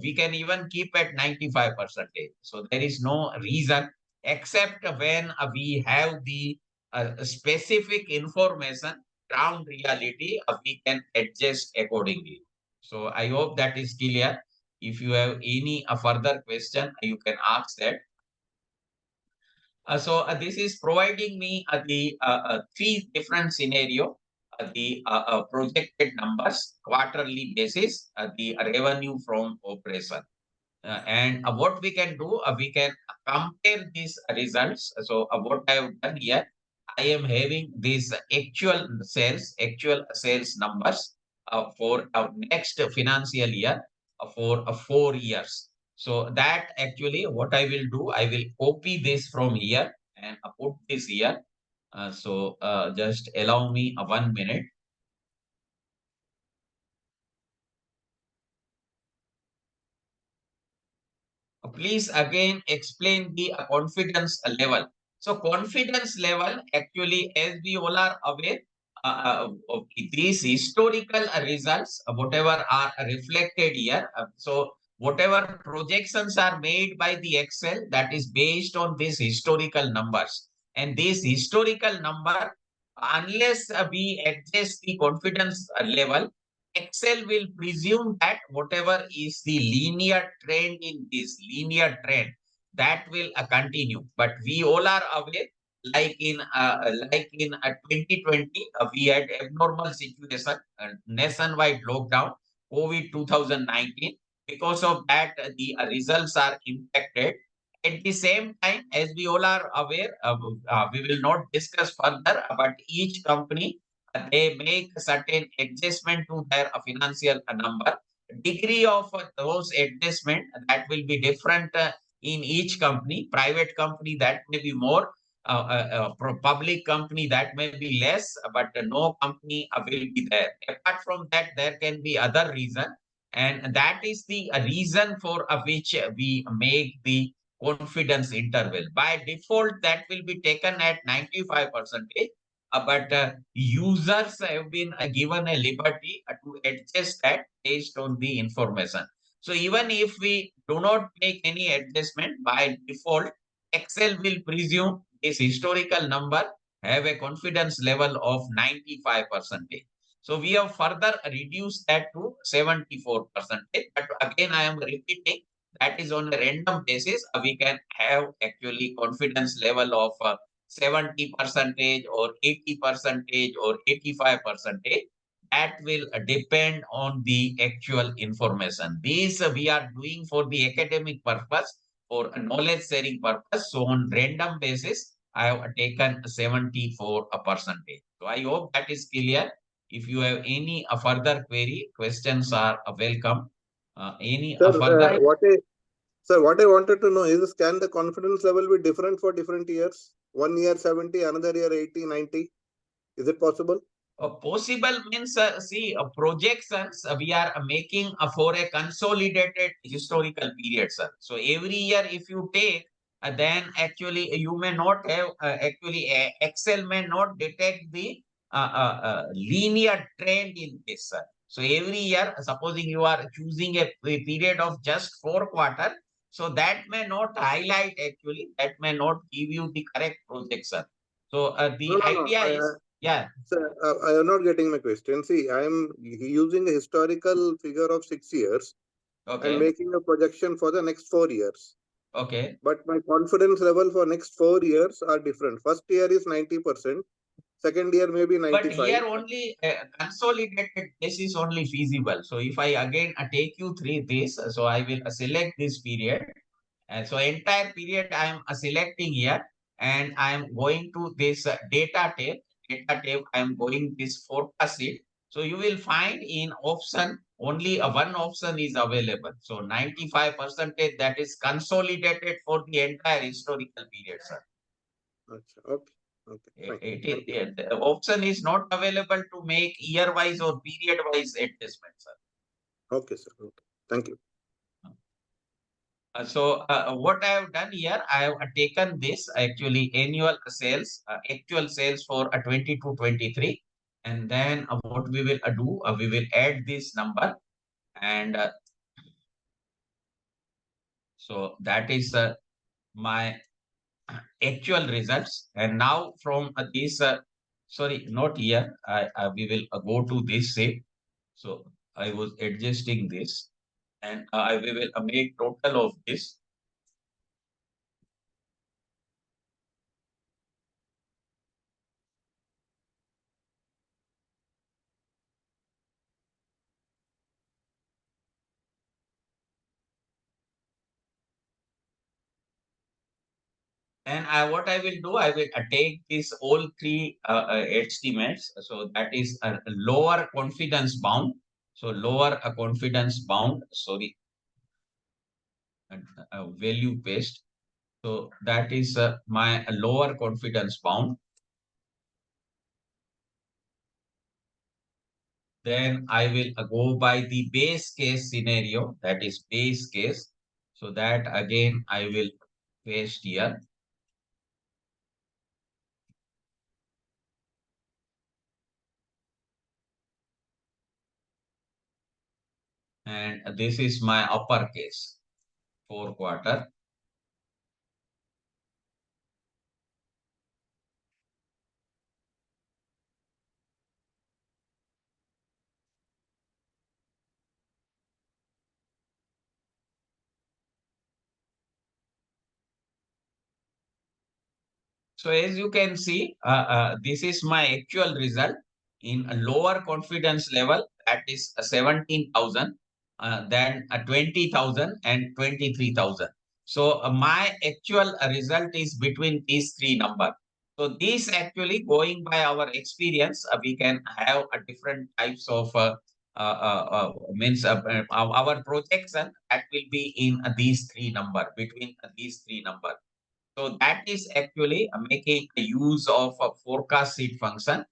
We can even keep at 95 percentage. So there is no reason, except when we have the specific information, ground reality, we can adjust accordingly. So I hope that is clear. If you have any further question, you can ask that. So this is providing me the three different scenario, the projected numbers, quarterly basis, the revenue from operation. And what we can do, we can compare these results. So what I have done here, I am having these actual sales numbers for next financial year for 4 years. So that actually what I will do, I will copy this from here and put this here. Just allow me 1 minute. Please again explain the confidence level. So confidence level actually, as we all are aware, of these historical results, whatever are reflected here. So whatever projections are made by the Excel, that is based on these historical numbers. And this historical number, unless we adjust the confidence level, Excel will presume that whatever is the linear trend in this linear trend, that will continue. But we all are aware, like in 2020, we had abnormal situation, nationwide lockdown, COVID 2019. Because of that, the results are impacted. At the same time, as we all are aware, we will not discuss further, but each company they make certain adjustment to their financial number. Degree of those adjustment that will be different in each company. Private company that may be more, public company that may be less, but no company will be there. Apart from that, there can be other reason, and that is the reason for which we make the confidence interval. By default, that will be taken at 95%. But users have been given a liberty to adjust that based on the information. So even if we do not make any adjustment, by default, Excel will presume this historical number have a confidence level of 95%. So we have further reduced that to 74%. But again, I am repeating, that is on a random basis. We can have actually confidence level of 70 percentage or 80 percentage or 85%. That will depend on the actual information. These we are doing for the academic purpose, for knowledge sharing purpose. So on random basis, I have taken 74%. So I hope that is clear. If you have any further query, questions are welcome. Any Sir, further? what I wanted to know is, can the confidence level be different for different years? 1 year 70, another year 80, 90. Is it possible? Possible means, see, projections we are making for a consolidated historical period, sir. So every year, if you take, then actually you may not have, Excel may not detect the linear trend in this, sir. So every year, supposing you are choosing a period of just 4 quarters, so that may not highlight actually, that may not give you the correct projection. So No, the no, no. idea is, yeah, Sir, I am not getting my question. See, I am using a historical figure of 6 years and okay, making a projection for the next 4 years. okay. But my confidence level for next 4 years are different. First year is 90%. Second year maybe But 95. here only consolidated case is only feasible. So if I again take you through this, so I will select this period. So entire period I am selecting here, and I am going to this data tab. Data tab, I am going this forecast sheet. So you will find in option only one option is available. So 95% that is consolidated for the entire historical period, sir. Achha, okay. Okay. Fine. Thank you. The option is not available to make year wise or period wise adjustment, sir. Okay, sir. Okay. Thank you. What I have done here, I have taken this actually actual sales for 22-23, and then what we will do, we will add this number, and so that is my actual results. And now from this, sorry, not here, we will go to this shape. So I was adjusting this, and we will make total of this. And what I will do, I will take these all three estimates. So that is a lower confidence bound. So lower confidence bound, sorry, value based. So that is my lower confidence bound. Then I will go by the base case scenario, that is base case. So that again I will paste here. And this is my uppercase 4 quarter. So as you can see, this is my actual result in a lower confidence level, that is 17,000, then 20,000 and 23,000. So my actual result is between these three numbers. So this actually, going by our experience, we can have a different types of means our projection that will be in these three number, between these three number. So that is actually making use of a forecast sheet function.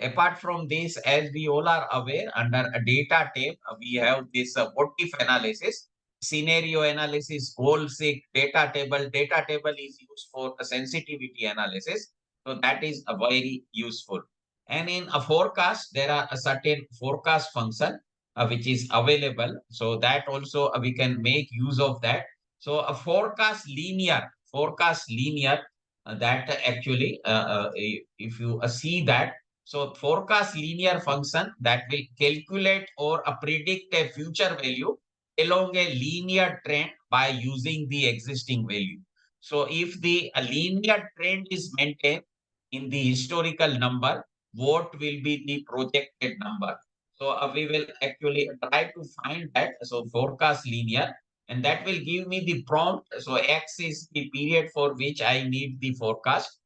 Apart from this, as we all are aware, under a data tab, we have this what if analysis, scenario analysis, goal seek, data table. Data table is used for a sensitivity analysis. So that is very useful. And in a forecast, there are a certain forecast function which is available. So that also we can make use of that. So a forecast linear, that actually, if you see that, so forecast linear function that will calculate or predict a future value along a linear trend by using the existing value. So if the linear trend is maintained in the historical number, what will be the projected number? So we will actually try to find that. So forecast linear, and that will give me the prompt. So X is the period for which I need the forecast.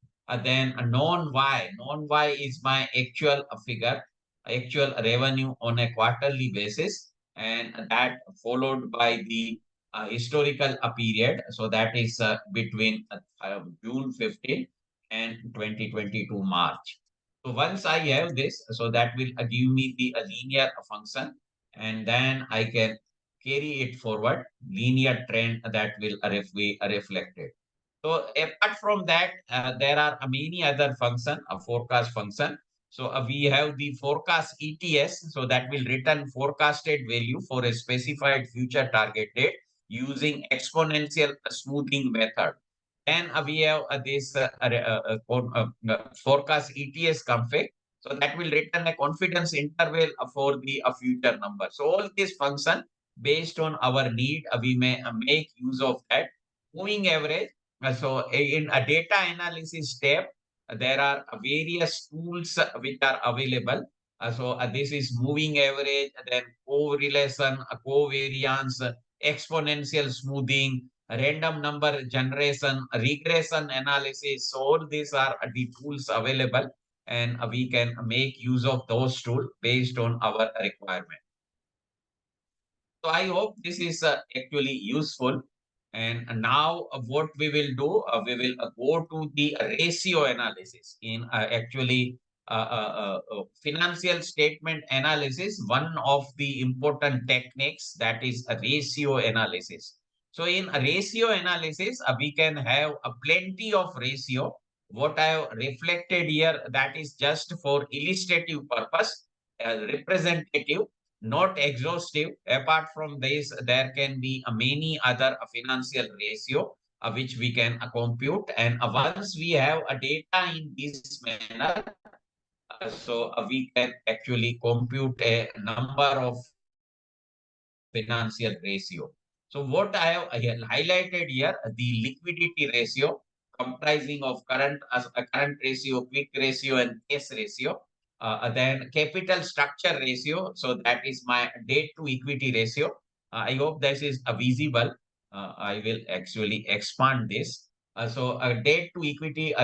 Then a non-Y is my actual figure, actual revenue on a quarterly basis, and that followed by the historical period. So that is between June 15 and 2022 March. So once I have this, so that will give me the linear function, and then I can carry it forward, linear trend that will be reflected. So apart from that, there are many other function, a forecast function. So we have the forecast ETS. So that will return forecasted value for a specified future target date using exponential smoothing method. Then we have this forecast ETS config. So that will return a confidence interval for the future number. So all this function based on our need, we may make use of that. Moving average. So in a data analysis step, there are various tools which are available. This is moving average, then correlation, covariance, exponential smoothing, random number generation, regression analysis. So all these are the tools available, and we can make use of those tools based on our requirement. So I hope this is actually useful. And now what we will do, we will go to the ratio analysis in financial statement analysis. One of the important techniques, that is a ratio analysis. So in a ratio analysis, we can have a plenty of ratio. What I have reflected here, that is just for illustrative purpose, representative, not exhaustive. Apart from this, there can be many other financial ratio which we can compute. And once we have a data in this manner, we can actually compute a number of financial ratio. So what I have highlighted here, the liquidity ratio, comprising of current ratio, quick ratio, and case ratio. Then capital structure ratio. So that is my debt to equity ratio. I hope this is visible. I will actually expand this. Debt to equity,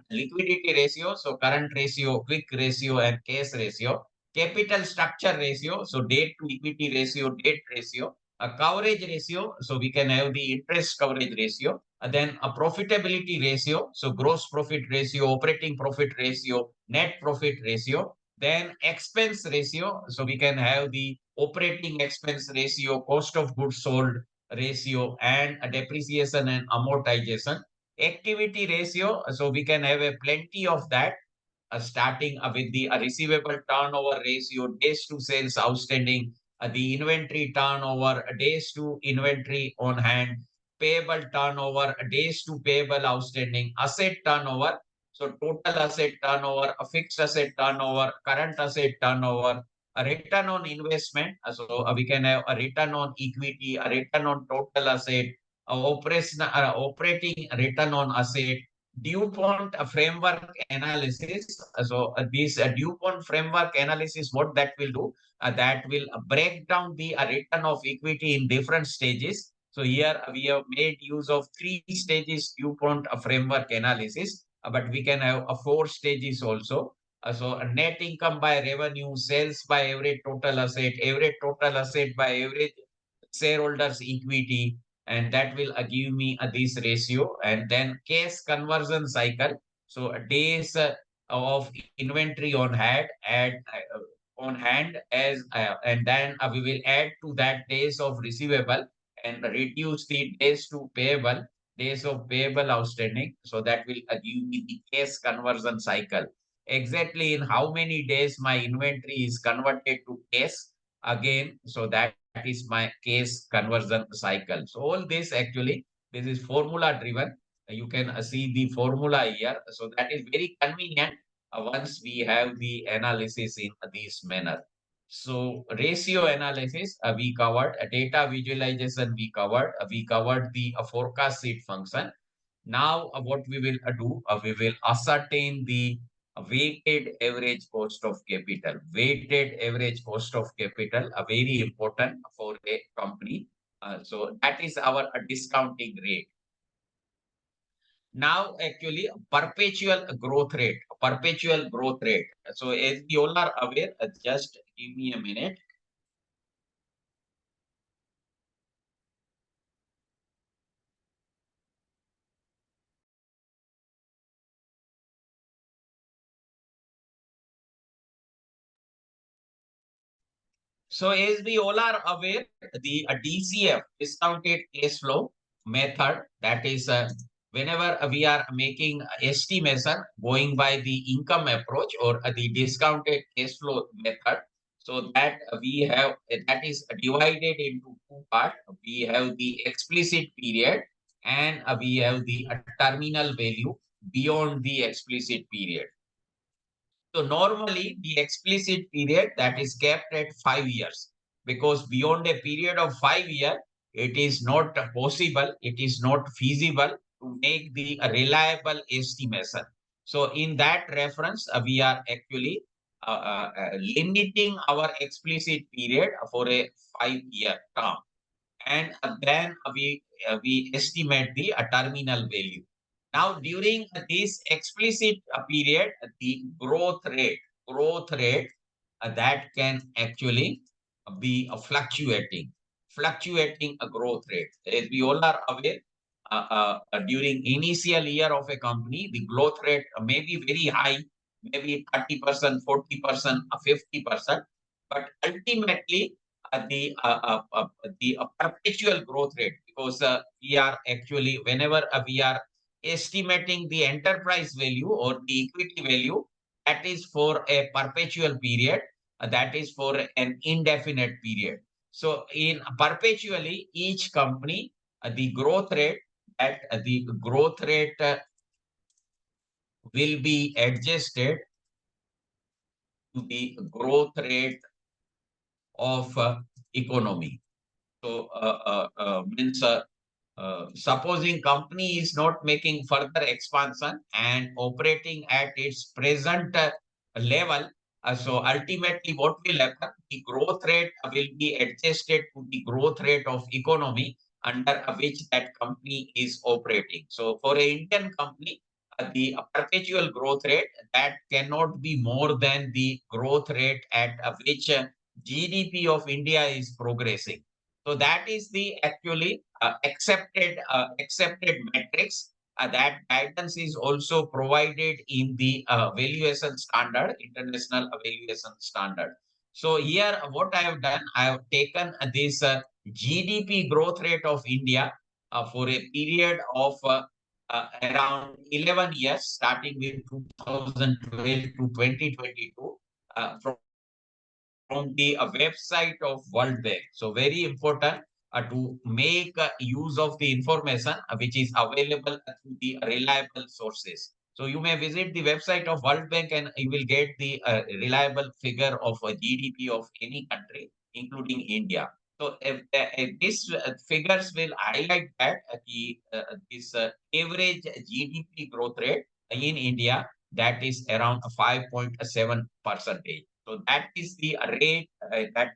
liquidity ratio. So current ratio, quick ratio, and case ratio. Capital structure ratio. So debt to equity ratio, debt ratio. A coverage ratio. So we can have the interest coverage ratio. Then a profitability ratio. So gross profit ratio, operating profit ratio, net profit ratio. Then expense ratio. So we can have the operating expense ratio, cost of goods sold ratio, and a depreciation and amortization. Activity ratio. So we can have a plenty of that, starting with the receivable turnover ratio, days to sales outstanding, the inventory turnover, days to inventory on hand, payable turnover, days to payable outstanding, asset turnover. So total asset turnover, a fixed asset turnover, current asset turnover, a return on investment. We can have a return on equity, a return on total asset, operating return on asset, DuPont framework analysis. This DuPont framework analysis, what that will do, that will break down the return of equity in different stages. So here we have made use of 3 stages DuPont framework analysis, but we can have 4 stages also. Net income by revenue, sales by average total asset by average shareholders equity, and that will give me this ratio. And then case conversion cycle. So days of inventory on hand, as and then we will add to that days of receivable and reduce the days of payable outstanding. So that will give me the case conversion cycle. Exactly in how many days my inventory is converted to case again. So that is my case conversion cycle. So all this actually, this is formula driven. You can see the formula here. So that is very convenient once we have the analysis in this manner. So ratio analysis, we covered. Data visualization, we covered the forecast sheet function. Now, what we will do, we will ascertain the weighted average cost of capital. Weighted average cost of capital, very important for a company. So that is our discounting rate. Now, actually, perpetual growth rate. Perpetual growth rate. So as you all are aware, just give me a minute. So as we all are aware, the DCF, discounted cash flow method, that is whenever we are making estimation going by the income approach or the discounted cash flow method, so that we have that is divided into two parts. We have the explicit period and we have the terminal value beyond the explicit period. So normally the explicit period that is kept at 5 years, because beyond a period of 5 years, it is not possible, it is not feasible to make the reliable estimation. So in that reference, we are actually limiting our explicit period for a 5-year term, and then we estimate the terminal value. Now, during this explicit period, the growth rate that can actually be fluctuating a growth rate. As we all are aware, during initial year of a company, the growth rate may be very high, maybe 30%, 40%, 50%, but ultimately the perpetual growth rate, because we are actually whenever we are estimating the enterprise value or the equity value, that is for a perpetual period, that is for an indefinite period. So in perpetually, each company, the growth rate will be adjusted to the growth rate of economy. So means supposing company is not making further expansion and operating at its present level, so ultimately what will happen? The growth rate will be adjusted to the growth rate of economy under which that company is operating. So for an Indian company, the perpetual growth rate that cannot be more than the growth rate at which GDP of India is progressing. So that is the actually accepted metrics. That guidance is also provided in the valuation standard, international valuation standard. So here, what I have done, I have taken this GDP growth rate of India for a period of around 11 years, starting with 2012 to 2022, from the website of World Bank. So very important to make use of the information which is available through the reliable sources. So you may visit the website of World Bank and you will get the reliable figure of GDP of any country, including India. So if these figures will highlight that this average GDP growth rate in India, that is around 5.7 percentage. So that is the rate that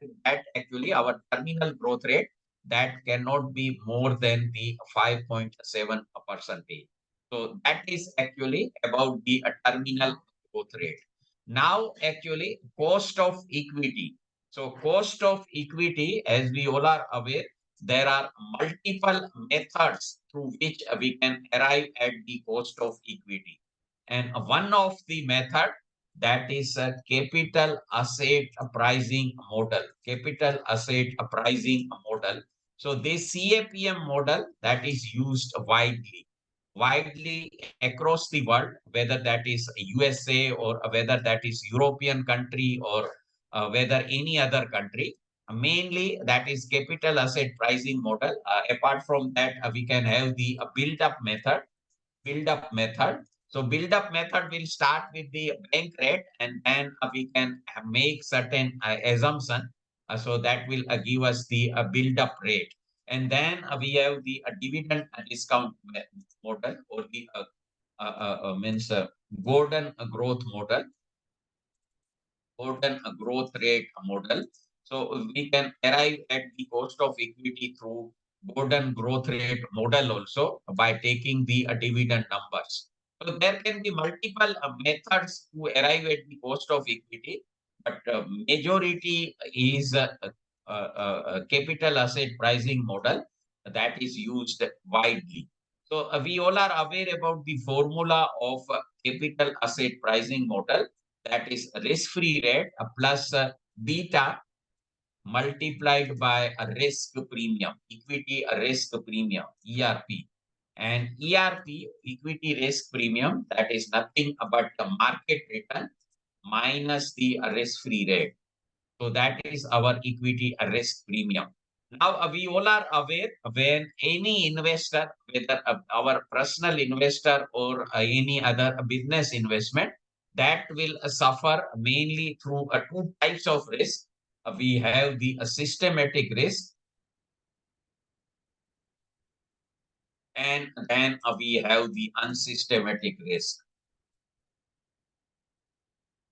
actually our terminal growth rate that cannot be more than the 5.7 percentage. So that is actually about the terminal growth rate. Now, actually, cost of equity. So cost of equity, as we all are aware, there are multiple methods through which we can arrive at the cost of equity. And one of the method, that is a capital asset pricing model. Capital asset pricing model. So this CAPM model that is used widely across the world, whether that is USA or whether that is European country or whether any other country. Mainly that is capital asset pricing model. Apart from that, we can have the build-up method. Build-up method. So build-up method will start with the bank rate, and then we can make certain assumption. So that will give us the build-up rate. And then we have the dividend discount model, or the means golden growth model, golden growth rate model. So we can arrive at the cost of equity through golden growth rate model also by taking the dividend numbers. So there can be multiple methods to arrive at the cost of equity, but majority is capital asset pricing model that is used widely. So we all are aware about the formula of capital asset pricing model, that is risk-free rate plus beta multiplied by a risk premium, equity risk premium, ERP. And ERP, equity risk premium, that is nothing but the market return minus the risk-free rate. So that is our equity risk premium. Now we all are aware when any investor, whether our personal investor or any other business investment, that will suffer mainly through two types of risk. We have the systematic risk, and then we have the unsystematic risk.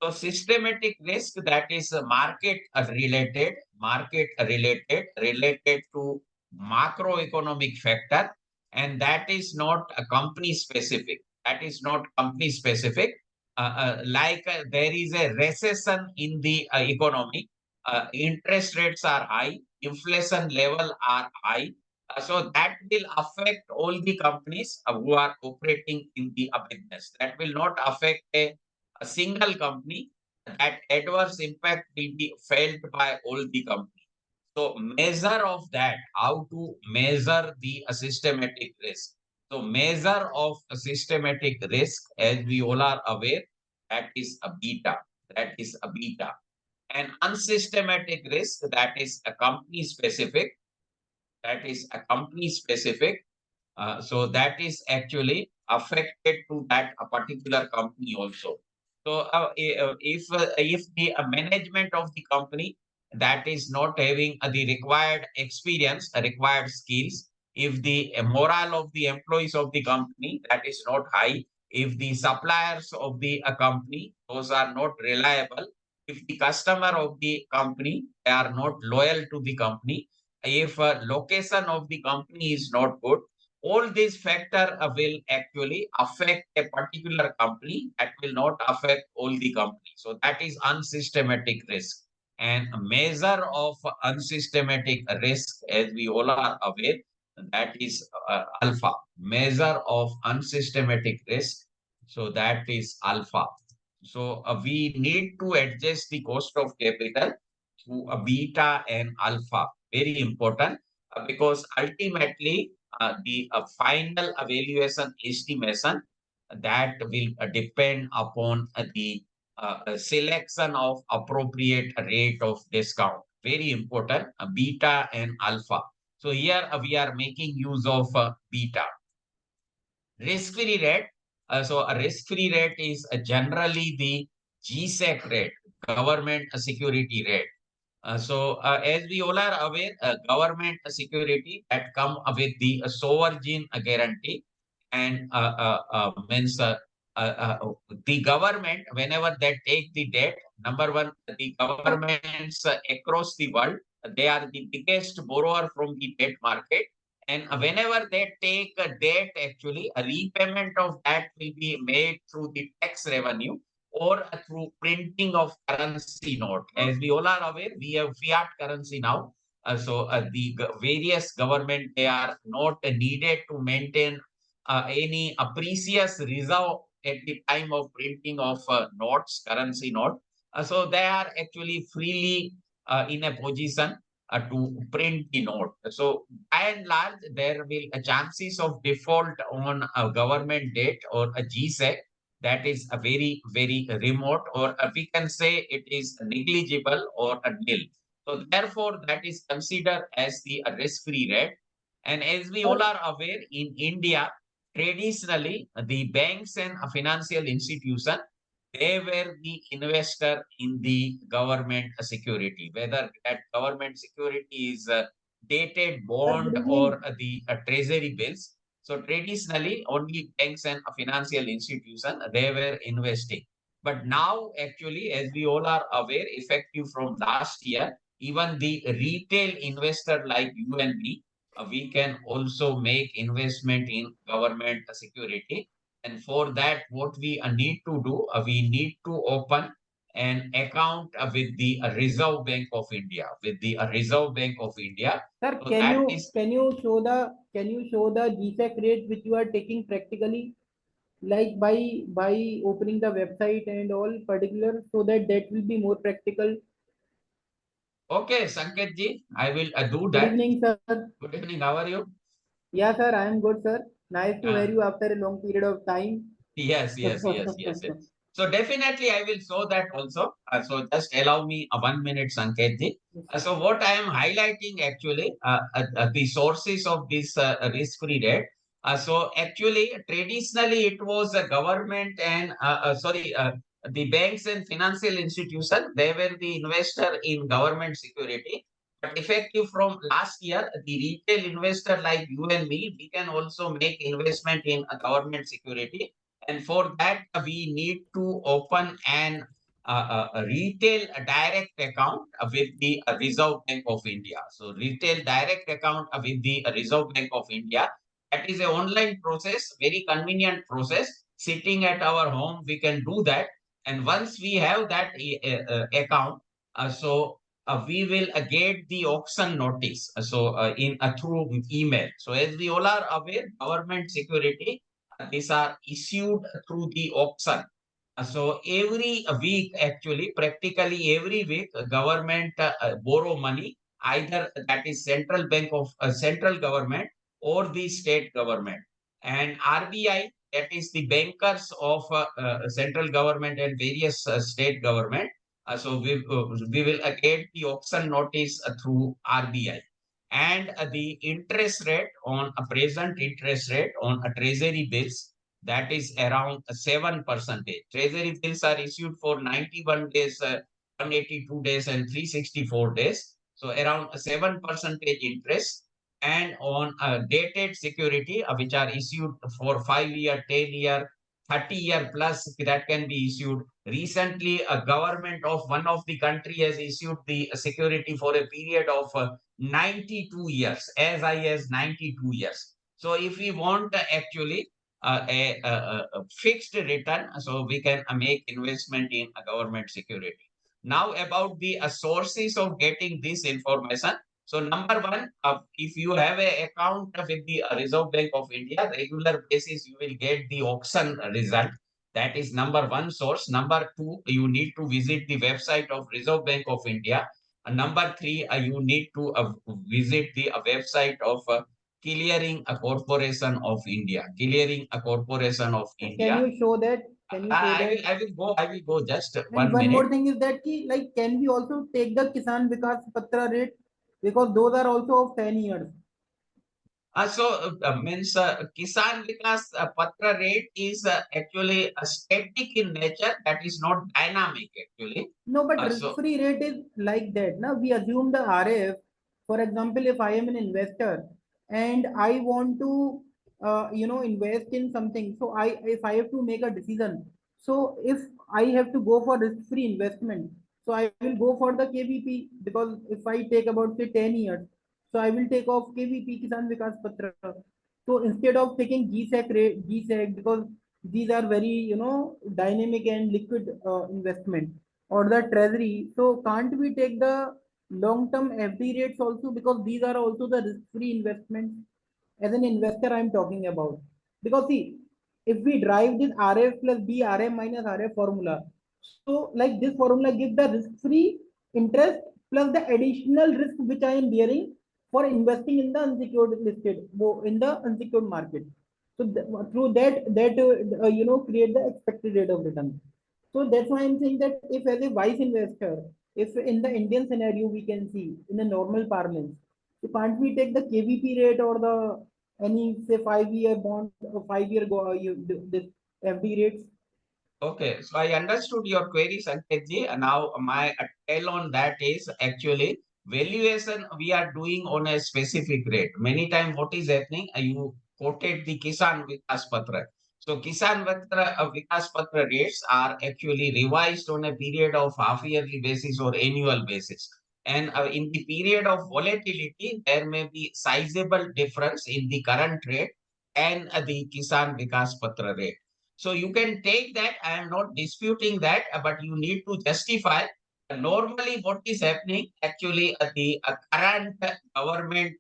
So systematic risk, that is related to macroeconomic factor, and that is not a company specific. That is not company specific. There is a recession in the economy, interest rates are high, inflation level are high. So that will affect all the companies who are operating in the business. That will not affect a single company. That adverse impact will be felt by all the company. So measure of that, how to measure the systematic risk. So measure of a systematic risk, as we all are aware, that is a beta. That is a beta. And unsystematic risk, that is a company specific. That is a company specific. So that is actually affected to that a particular company also. So if the management of the company that is not having the required experience, required skills, if the morale of the employees of the company that is not high, if the suppliers of the company those are not reliable, if the customer of the company they are not loyal to the company, if location of the company is not good, all these factors will actually affect a particular company, that will not affect all the company. So that is unsystematic risk. And a measure of unsystematic risk, as we all are aware, that is alpha. Measure of unsystematic risk, so that is alpha. So we need to adjust the cost of capital to a beta and alpha. Very important, because ultimately the final evaluation estimation that will depend upon the selection of appropriate rate of discount. Very important, beta and alpha. So here we are making use of beta. Risk-free rate. So a risk-free rate is generally the GSEC rate, government security rate. As we all are aware, government security that come with the sovereign guarantee, and the government whenever they take the debt, number one, the governments across the world, they are the biggest borrower from the debt market, and whenever they take a debt, actually a repayment of that will be made through the tax revenue or through printing of currency note. As we all are aware, we have fiat currency now. The various government, they are not needed to maintain any precious reserve at the time of printing of notes, currency note. So they are actually freely in a position to print the note. So by and large, there will chances of default on a government debt or a GSEC, that is a very remote, or we can say it is negligible or a nil. So therefore, that is considered as the risk-free rate. And as we all are aware, in India, traditionally the banks and financial institutions, they were the investor in the government security, whether that government security is dated Sir, good bond or evening. the treasury bills. So traditionally, only banks and financial institutions they were investing. But now, actually, as we all are aware, effective from last year, even the retail investor like you and me, we can also make investment in government security. And for that, what we need to do, we need to open an account with the Reserve Bank of India, with the Reserve Bank of India. Sir, So that is can you show the GSEC rate which you are taking practically, like by opening the website and all particular, so that will be more practical. okay, Sanket ji. I will do Good that. evening, sir. Good evening. How are you? Yeah, sir, I am good, sir. Nice to Uh, hear you after a long period of time. yes. So definitely I will show that also. So just allow me 1 minute, Sanket ji. So what I am highlighting actually, the sources of this risk-free rate. So actually, traditionally it was a government and the banks and financial institution. They were the investor in government security. But effective from last year, the retail investor like you and me, we can also make investment in a government security. And for that, we need to open a retail direct account with the Reserve Bank of India. So retail direct account with the Reserve Bank of India. That is an online process, very convenient process. Sitting at our home, we can do that. And once we have that account, we will get the auction notice. In through email. So as we all are aware, government security these are issued through the auction. So every week, actually, practically every week, government borrow money, either that is central government or the state government, and RBI, that is the bankers of central government and various state government. We will get the auction notice through RBI, and the interest rate on a present interest rate on a treasury bills, that is around 7%. Treasury bills are issued for 91 days, 182 days, and 364 days. So around 7% interest. And on dated security, which are issued for 5 year, 10 year, 30 year plus, that can be issued. Recently, a government of one of the country has issued the security for a period of 92 years, as high as 92 years. So if we want actually a fixed return, so we can make investment in a government security. Now about the sources of getting this information. So number one, if you have an account with the Reserve Bank of India, regular basis, you will get the auction result. That is number one source. Number two, you need to visit the website of Reserve Bank of India. Number three, you need to visit the website of Clearing a Corporation of India. Clearing a Corporation of Can India. you show that? Can you show that? I will go just And one one minute. more thing is that ki, like, can we also take the Kisan Vikas Patra rate, because those are also of 10 years. Means Kisan Vikas Patra rate is actually static in nature. That is not dynamic actually. No, but So risk-free rate is like that. Now we assume the RF. For example, if I am an investor and I want to, invest in something, so if I have to make a decision, so if I have to go for risk-free investment, so I will go for the KVP, because if I take about say 10 years, so I will take off KVP, Kisan Vikas Patra. So instead of taking GSEC rate, GSEC, because these are very dynamic and liquid investment, or the treasury. So can't we take the long-term FD rates also, because these are also the risk-free investments? As an investor, I'm talking about. Because see, if we drive this RF plus B, RM minus RF formula, so like this formula gives the risk-free interest plus the additional risk which I am bearing for investing in the unsecured listed, in the unsecured market. So through that create the expected rate of return. So that's why I'm saying that if as a wise investor, if in the Indian scenario we can see in a normal parlance, so can't we take the KVP rate or the any say 5 year bond or 5 year this FD rates? okay, so I understood your query, Sanketji. Now, my tell on that is actually valuation we are doing on a specific rate. Many times, what is happening? You quoted the Kisan Vikas Patra. So, Vikas Patra rates are actually revised on a period of half yearly basis or annual basis. And in the period of volatility, there may be sizable difference in the current rate and the Kisan Vikas Patra rate. So you can take that. I am not disputing that, but you need to justify. Normally, what is happening actually the current government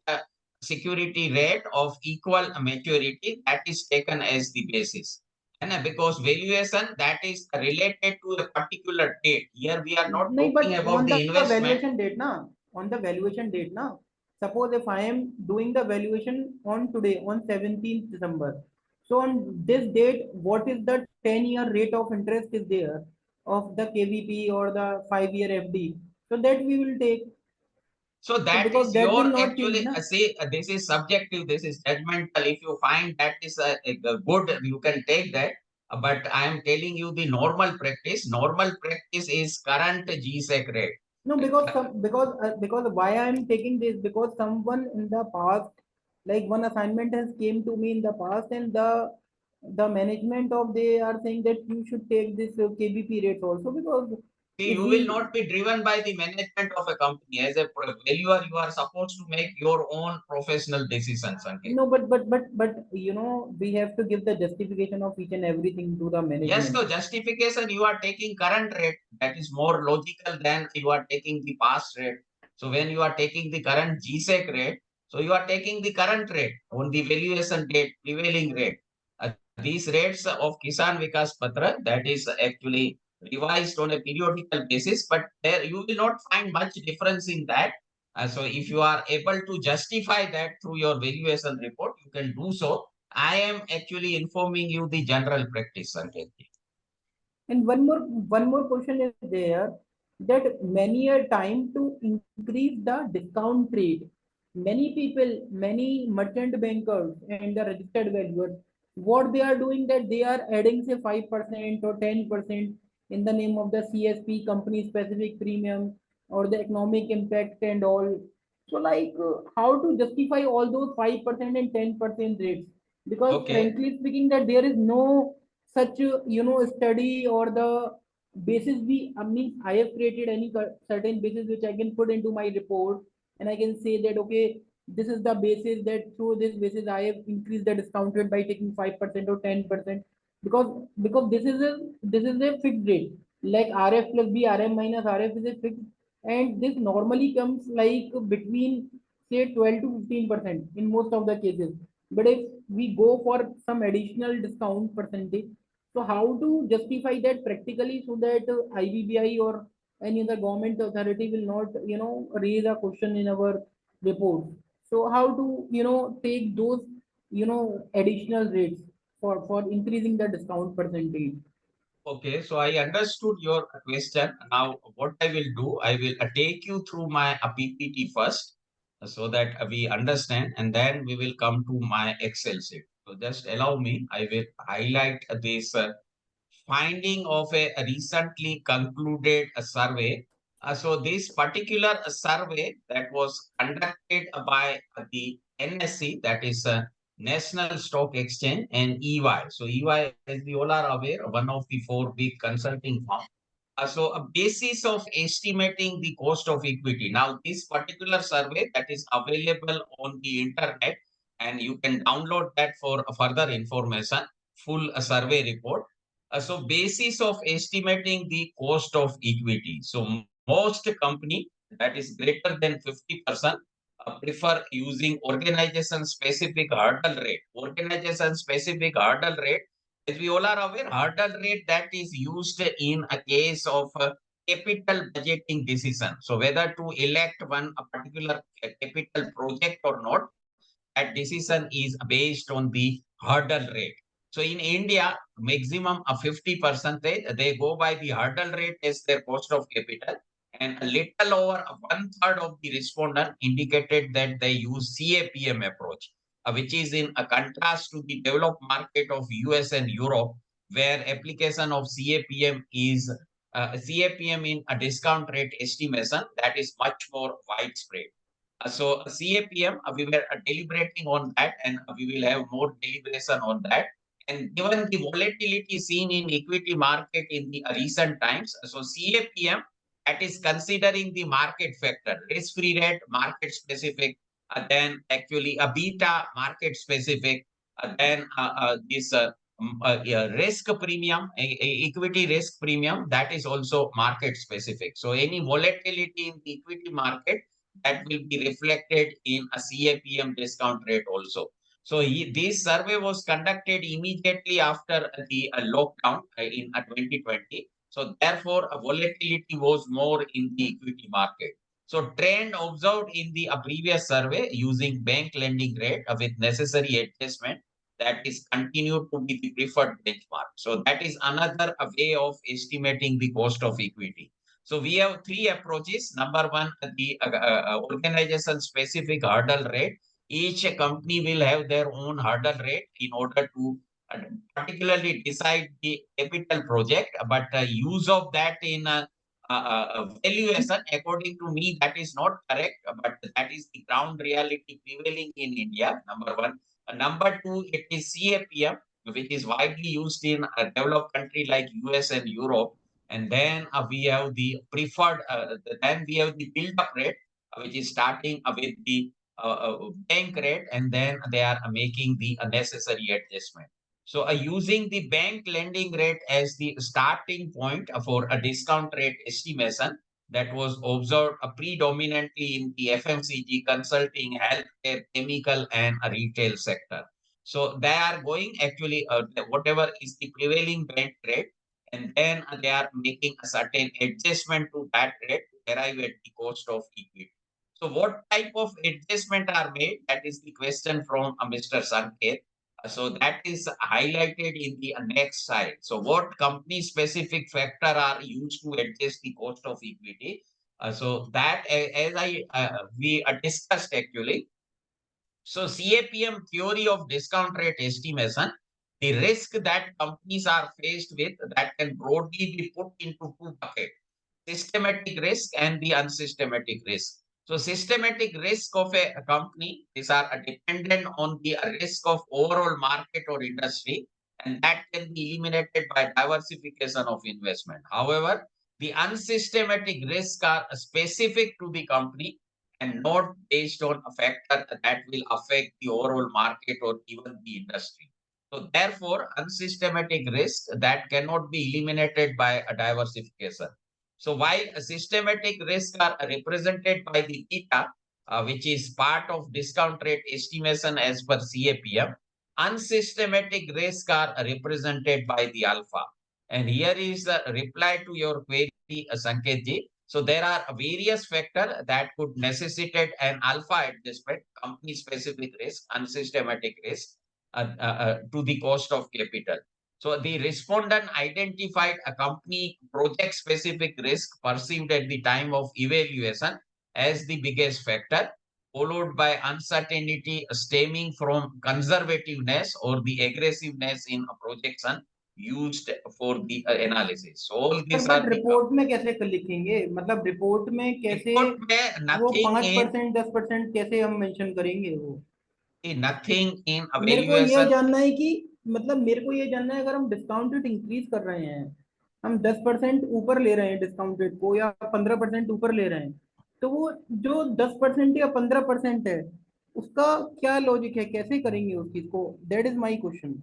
security rate of equal maturity, that is taken as the basis. And because valuation that is related to a particular date. Here we are not No, but talking about the on the investment. valuation date, na, on the valuation date, na. Suppose if I am doing the valuation on today, on 17th December. So on this date, what is the 10-year rate of interest is there of the KVP or the 5-year FD? So that we will take. So So that because is that will your not change, actually na? say this is subjective, this is judgmental. If you find that is a good, you can take that. But I am telling you the normal practice. Normal practice is current GSEC rate. No, because because why I am taking this, because someone in the past, like one assignment has came to me in the past, and the management of they are saying that you should take this KBP rates also, because See, if you will we not be driven by the management of a company. As a valuer, you are supposed to make your own professional decisions. Okay. no, but we have to give the justification of each and everything to the Yes, management. so justification you are taking current rate, that is more logical than you are taking the past rate. So when you are taking the current GSEC rate, so you are taking the current rate on the valuation date, prevailing rate. These rates of Kisan Vikas Patra, that is actually revised on a periodical basis, but there you will not find much difference in that. So if you are able to justify that through your valuation report, you can do so. I am actually informing you the general practice, Sanket. And one more question is there, that many a time to increase the discount rate, many people, many merchant bankers and the registered valuers, what they are doing that they are adding say 5% or 10% in the name of the CSP, company specific premium, or the economic impact and all. So like how to justify all those 5% and 10% rates? Because Okay. frankly speaking, that there is no such study or the basis we I mean I have created any certain basis which I can put into my report, and I can say that okay, this is the basis, that through this basis I have increased the discount rate by taking 5% or 10%, because this is a fixed rate, like RF plus B, RM minus RF is a fixed, and this normally comes like between say 12 to 15% in most of the cases. But if we go for some additional discount percentage, so how to justify that practically so that IBBI or any other government authority will not, raise a question in our report. So how to, take those, additional rates for increasing the discount percentage. Okay, so I understood your question. Now, what I will do, I will take you through my PPT first so that we understand, and then we will come to my Excel sheet. So just allow me, I will highlight this finding of a recently concluded survey. So this particular survey that was conducted by the NSE, that is National Stock Exchange, and EY. So EY, as we all are aware, one of the four big consulting firms. So a basis of estimating the cost of equity. Now, this particular survey that is available on the internet, and you can download that for further information, full survey report. So basis of estimating the cost of equity. So most company that is greater than 50% prefer using organization specific hurdle rate. Organization specific hurdle rate, as we all are aware, hurdle rate that is used in a case of capital budgeting decision. So whether to elect one a particular capital project or not, that decision is based on the hurdle rate. So in India, maximum of 50%, they go by the hurdle rate as their cost of capital. And a little over one third of the respondent indicated that they use CAPM approach, which is in a contrast to the developed market of US and Europe, where application of CAPM is CAPM in a discount rate estimation that is much more widespread. So CAPM, we were deliberating on that, and we will have more deliberation on that. And given the volatility seen in equity market in the recent times, so CAPM, that is considering the market factor, risk-free rate, market specific, then actually a beta market specific, then this yeah, risk premium, equity risk premium, that is also market specific. So any volatility in the equity market, that will be reflected in a CAPM discount rate also. So this survey was conducted immediately after the lockdown in 2020. So therefore, volatility was more in the equity market. So trend observed in the previous survey using bank lending rate with necessary adjustment, that is continued to be the preferred benchmark. So that is another way of estimating the cost of equity. So we have three approaches. Number one, the organization specific hurdle rate. Each company will have their own hurdle rate in order to uh, particularly decide the capital project, but use of that in valuation, according to me, that is not correct, but that is the ground reality prevailing in India. Number one. Number two, it is CAPM, which is widely used in a developed country like US and Europe. And then we have the preferred, then we have the build-up rate, which is starting with the bank rate, and then they are making the necessary adjustment. So using the bank lending rate as the starting point for a discount rate estimation, that was observed predominantly in the FMCG, consulting, healthcare, chemical, and retail sector. So they are going actually whatever is the prevailing bank rate, and then they are making a certain adjustment to that rate to arrive at the cost of equity. So what type of adjustment are made? That is the question from Mr. Sanket. So that is highlighted in the next slide. So what company specific factor are used to adjust the cost of equity? So that as I we discussed actually. So CAPM theory of discount rate estimation, the risk that companies are faced with that can broadly be put into two buckets: systematic risk and the unsystematic risk. So systematic risk of a company, these are dependent on the risk of overall market or industry, and that can be eliminated by diversification of investment. However, the unsystematic risks are specific to the company and not based on a factor that will affect the overall market or even the industry. So therefore, unsystematic risk that cannot be eliminated by a diversification. So while systematic risks are represented by the beta, which is part of discount rate estimation as per CAPM, unsystematic risks are represented by the alpha. And here is the reply to your query, Sanketji. So there are various factors that could necessitate an alpha adjustment, company specific risk, unsystematic risk, to the cost of capital. So the respondent identified a company project specific risk perceived at the time of evaluation as the biggest factor, followed by uncertainty stemming from conservativeness or the aggressiveness in a projection used for the analysis. So all sir these but are the report में कैसे लिखेंगे, मतलब report में कैसे report में वो nothing in 5% 10% कैसे हम मेंशन करेंगे वो? nothing in मेरे को ये evaluation. जानना है कि मतलब मेरे को ये जानना है, अगर हम डिस्काउंट रेट इंक्रीज कर रहे हैं, हम 10% ऊपर ले रहे हैं डिस्काउंट रेट को या 15% ऊपर ले रहे हैं, तो वो जो 10% या 15% है उसका क्या लॉजिक है, कैसे करेंगे उस चीज को? That is my question.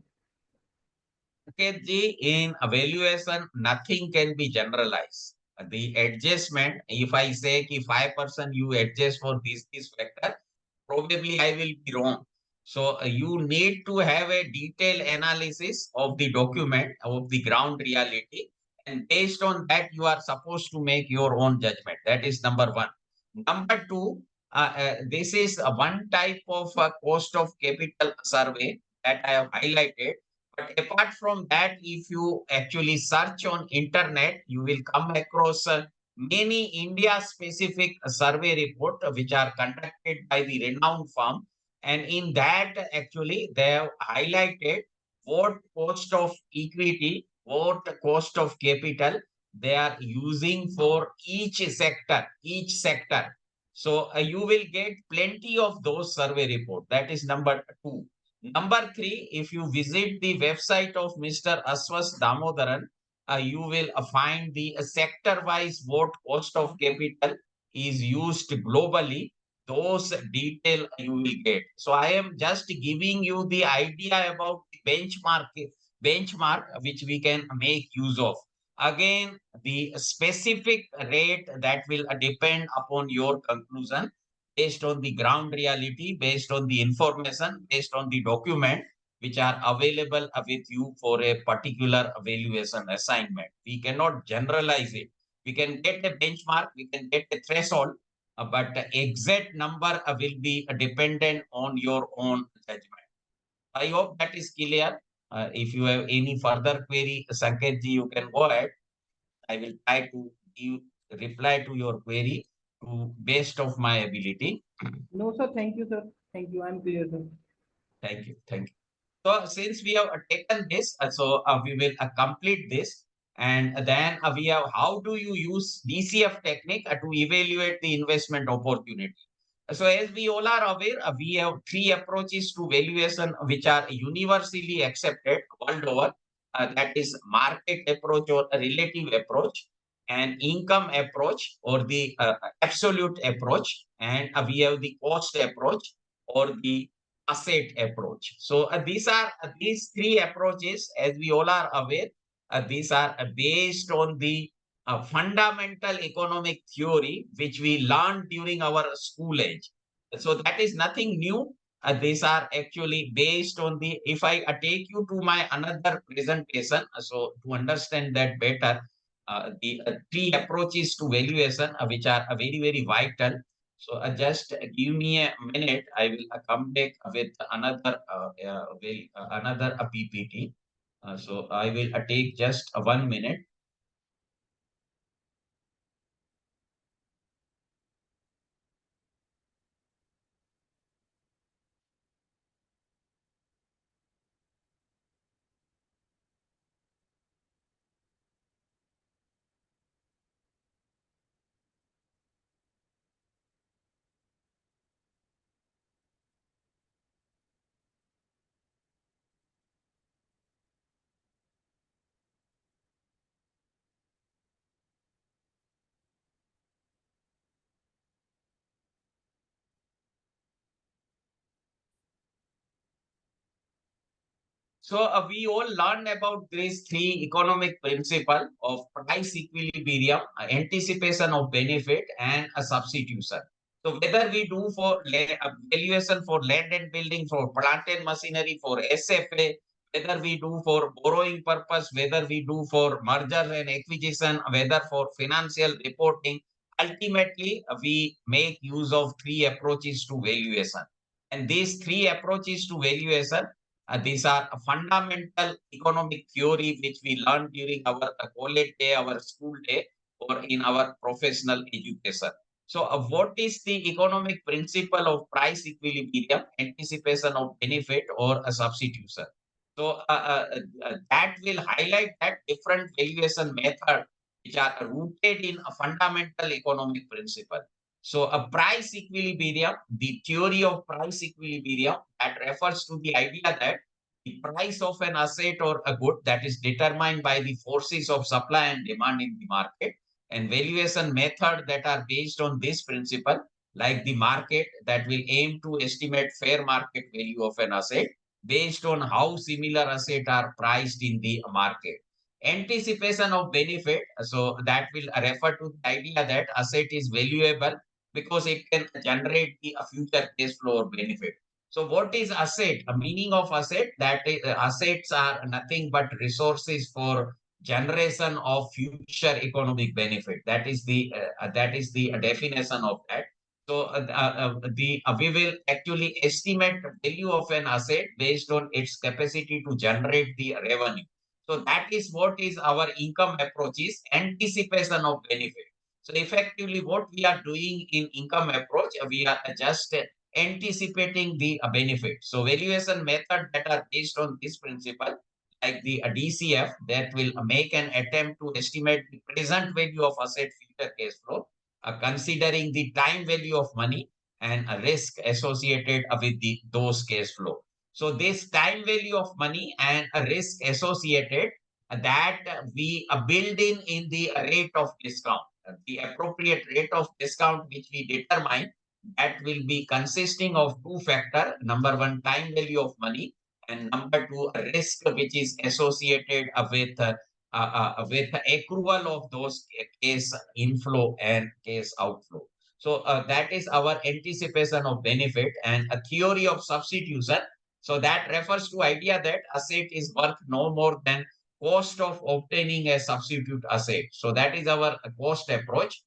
Okay, G, in evaluation, nothing can be generalized. The adjustment, if I say ki 5% you adjust for this factor, probably I will be wrong. So you need to have a detailed analysis of the document, of the ground reality, and based on that, you are supposed to make your own judgment. That is number one. Number two, this is one type of cost of capital survey that I have highlighted. But apart from that, if you actually search on internet, you will come across many India-specific survey report which are conducted by the renowned firm. And in that, actually, they have highlighted what cost of equity, what cost of capital they are using for each sector, each sector. So you will get plenty of those survey report. That is number two. Number three, if you visit the website of Mr. Aswas Damodaran, you will find the sector-wise what cost of capital is used globally. Those detail you will get. So I am just giving you the idea about the benchmark which we can make use of. Again, the specific rate that will depend upon your conclusion based on the ground reality, based on the information, based on the document which are available with you for a particular evaluation assignment. We cannot generalize it. We can get a benchmark, we can get a threshold, but the exact number will be dependent on your own judgment. I hope that is clear. If you have any further query, Sanketji, you can go ahead. I will try to give reply to your query to best of my ability. No, sir. Thank you, sir. Thank you. I'm clear, sir. Thank you. Thank you. So since we have taken this, we will complete this. And then we have how do you use DCF technique to evaluate the investment opportunity? So as we all are aware, we have three approaches to valuation which are universally accepted world over. That is market approach or a relative approach, and income approach or the absolute approach, and we have the cost approach or the asset approach. So these are these three approaches, as we all are aware, these are based on the fundamental economic theory which we learned during our school age. So that is nothing new. These are actually based on the, if I take you to my another presentation, so to understand that better, the three approaches to valuation, which are very, very vital. So just give me a minute. I will come back with another another PPT. So I will take just 1 minute. So we all learn about these three economic principle of price equilibrium, anticipation of benefit, and a substitution. So whether we do for valuation for land and building, for plant and machinery, for SFA, whether we do for borrowing purpose, whether we do for merger and acquisition, whether for financial reporting, ultimately we make use of three approaches to valuation. And these three approaches to valuation, these are a fundamental economic theory which we learned during our college day, our school day, or in our professional education. So, what is the economic principle of price equilibrium, anticipation of benefit, or a substitution? So, that will highlight that different valuation method which are rooted in a fundamental economic principle. So, a price equilibrium, the theory of price equilibrium, that refers to the idea that the price of an asset or a good that is determined by the forces of supply and demand in the market, and valuation method that are based on this principle, like the market that will aim to estimate fair market value of an asset based on how similar assets are priced in the market. Anticipation of benefit, so that will refer to the idea that asset is valuable because it can generate the future cash flow or benefit. So what is asset? A meaning of asset, that is, assets are nothing but resources for generation of future economic benefit. That is the definition of that. So the we will actually estimate the value of an asset based on its capacity to generate the revenue. So that is what is our income approach, is anticipation of benefit. So effectively, what we are doing in income approach, we are just anticipating the benefit. So valuation method that are based on this principle, like the DCF, that will make an attempt to estimate the present value of asset future cash flow, considering the time value of money and a risk associated with those cash flow. So this time value of money and a risk associated, that we build in the rate of discount, the appropriate rate of discount which we determine, that will be consisting of two factor. Number one, time value of money, and number two, a risk which is associated with accrual of those case inflow and case outflow. So that is our anticipation of benefit, and a theory of substitution. So that refers to idea that asset is worth no more than cost of obtaining a substitute asset. So that is our cost approach.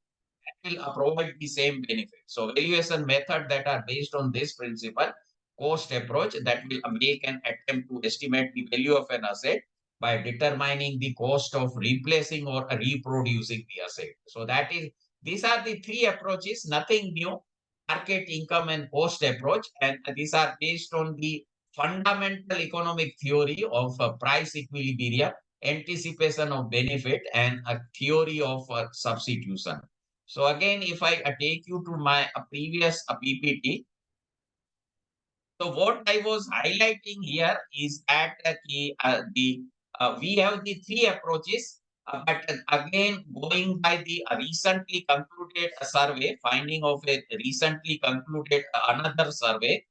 that will provide the same benefit. So valuation method that are based on this principle, cost approach, that will make an attempt to estimate the value of an asset by determining the cost of replacing or reproducing the asset. So that is, these are the three approaches, nothing new: market, income, and cost approach. And these are based on the fundamental economic theory of price equilibrium, anticipation of benefit, and a theory of substitution. So again, if I take you to my previous PPT, so what I was highlighting here is that we have the three approaches, but again, going by the recently concluded survey, finding of a recently concluded another survey.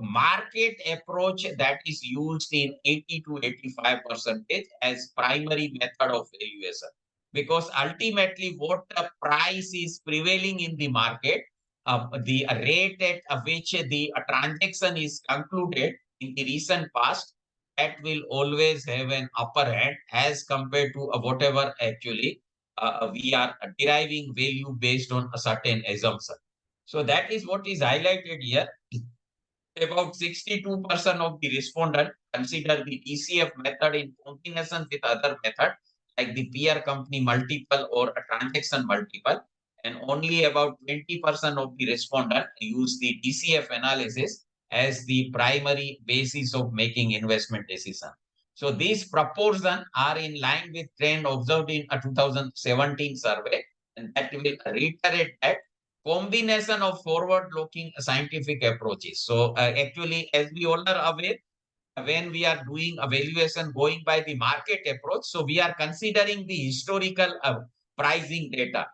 Market approach that is used in 80 to 85% as primary method of valuation, because ultimately what the price is prevailing in the market, the rate at which the transaction is concluded in the recent past, that will always have an upper hand as compared to whatever actually we are deriving value based on a certain assumption. So that is what is highlighted here. About 62% of the respondents consider the DCF method in combination with other method like the peer company multiple or a transaction multiple, and only about 20% of the respondents use the DCF analysis as the primary basis of making investment decision. So these proportions are in line with trend observed in a 2017 survey, and that will reiterate that combination of forward-looking scientific approaches. So actually, as we all are aware, when we are doing a valuation going by the market approach, so we are considering the historical pricing data,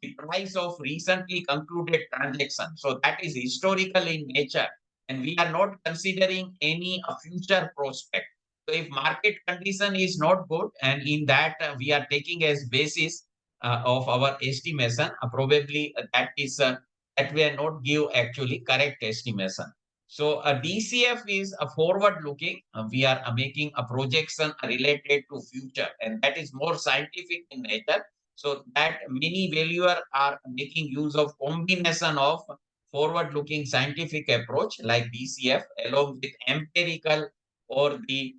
the price of recently concluded transaction. So that is historical in nature, and we are not considering any future prospect. So if market condition is not good, and in that we are taking as basis of our estimation, probably that will not give actually correct estimation. So a DCF is a forward looking. We are making a projection related to future, and that is more scientific in nature. So that many valuer are making use of combination of forward looking scientific approach like DCF along with empirical or the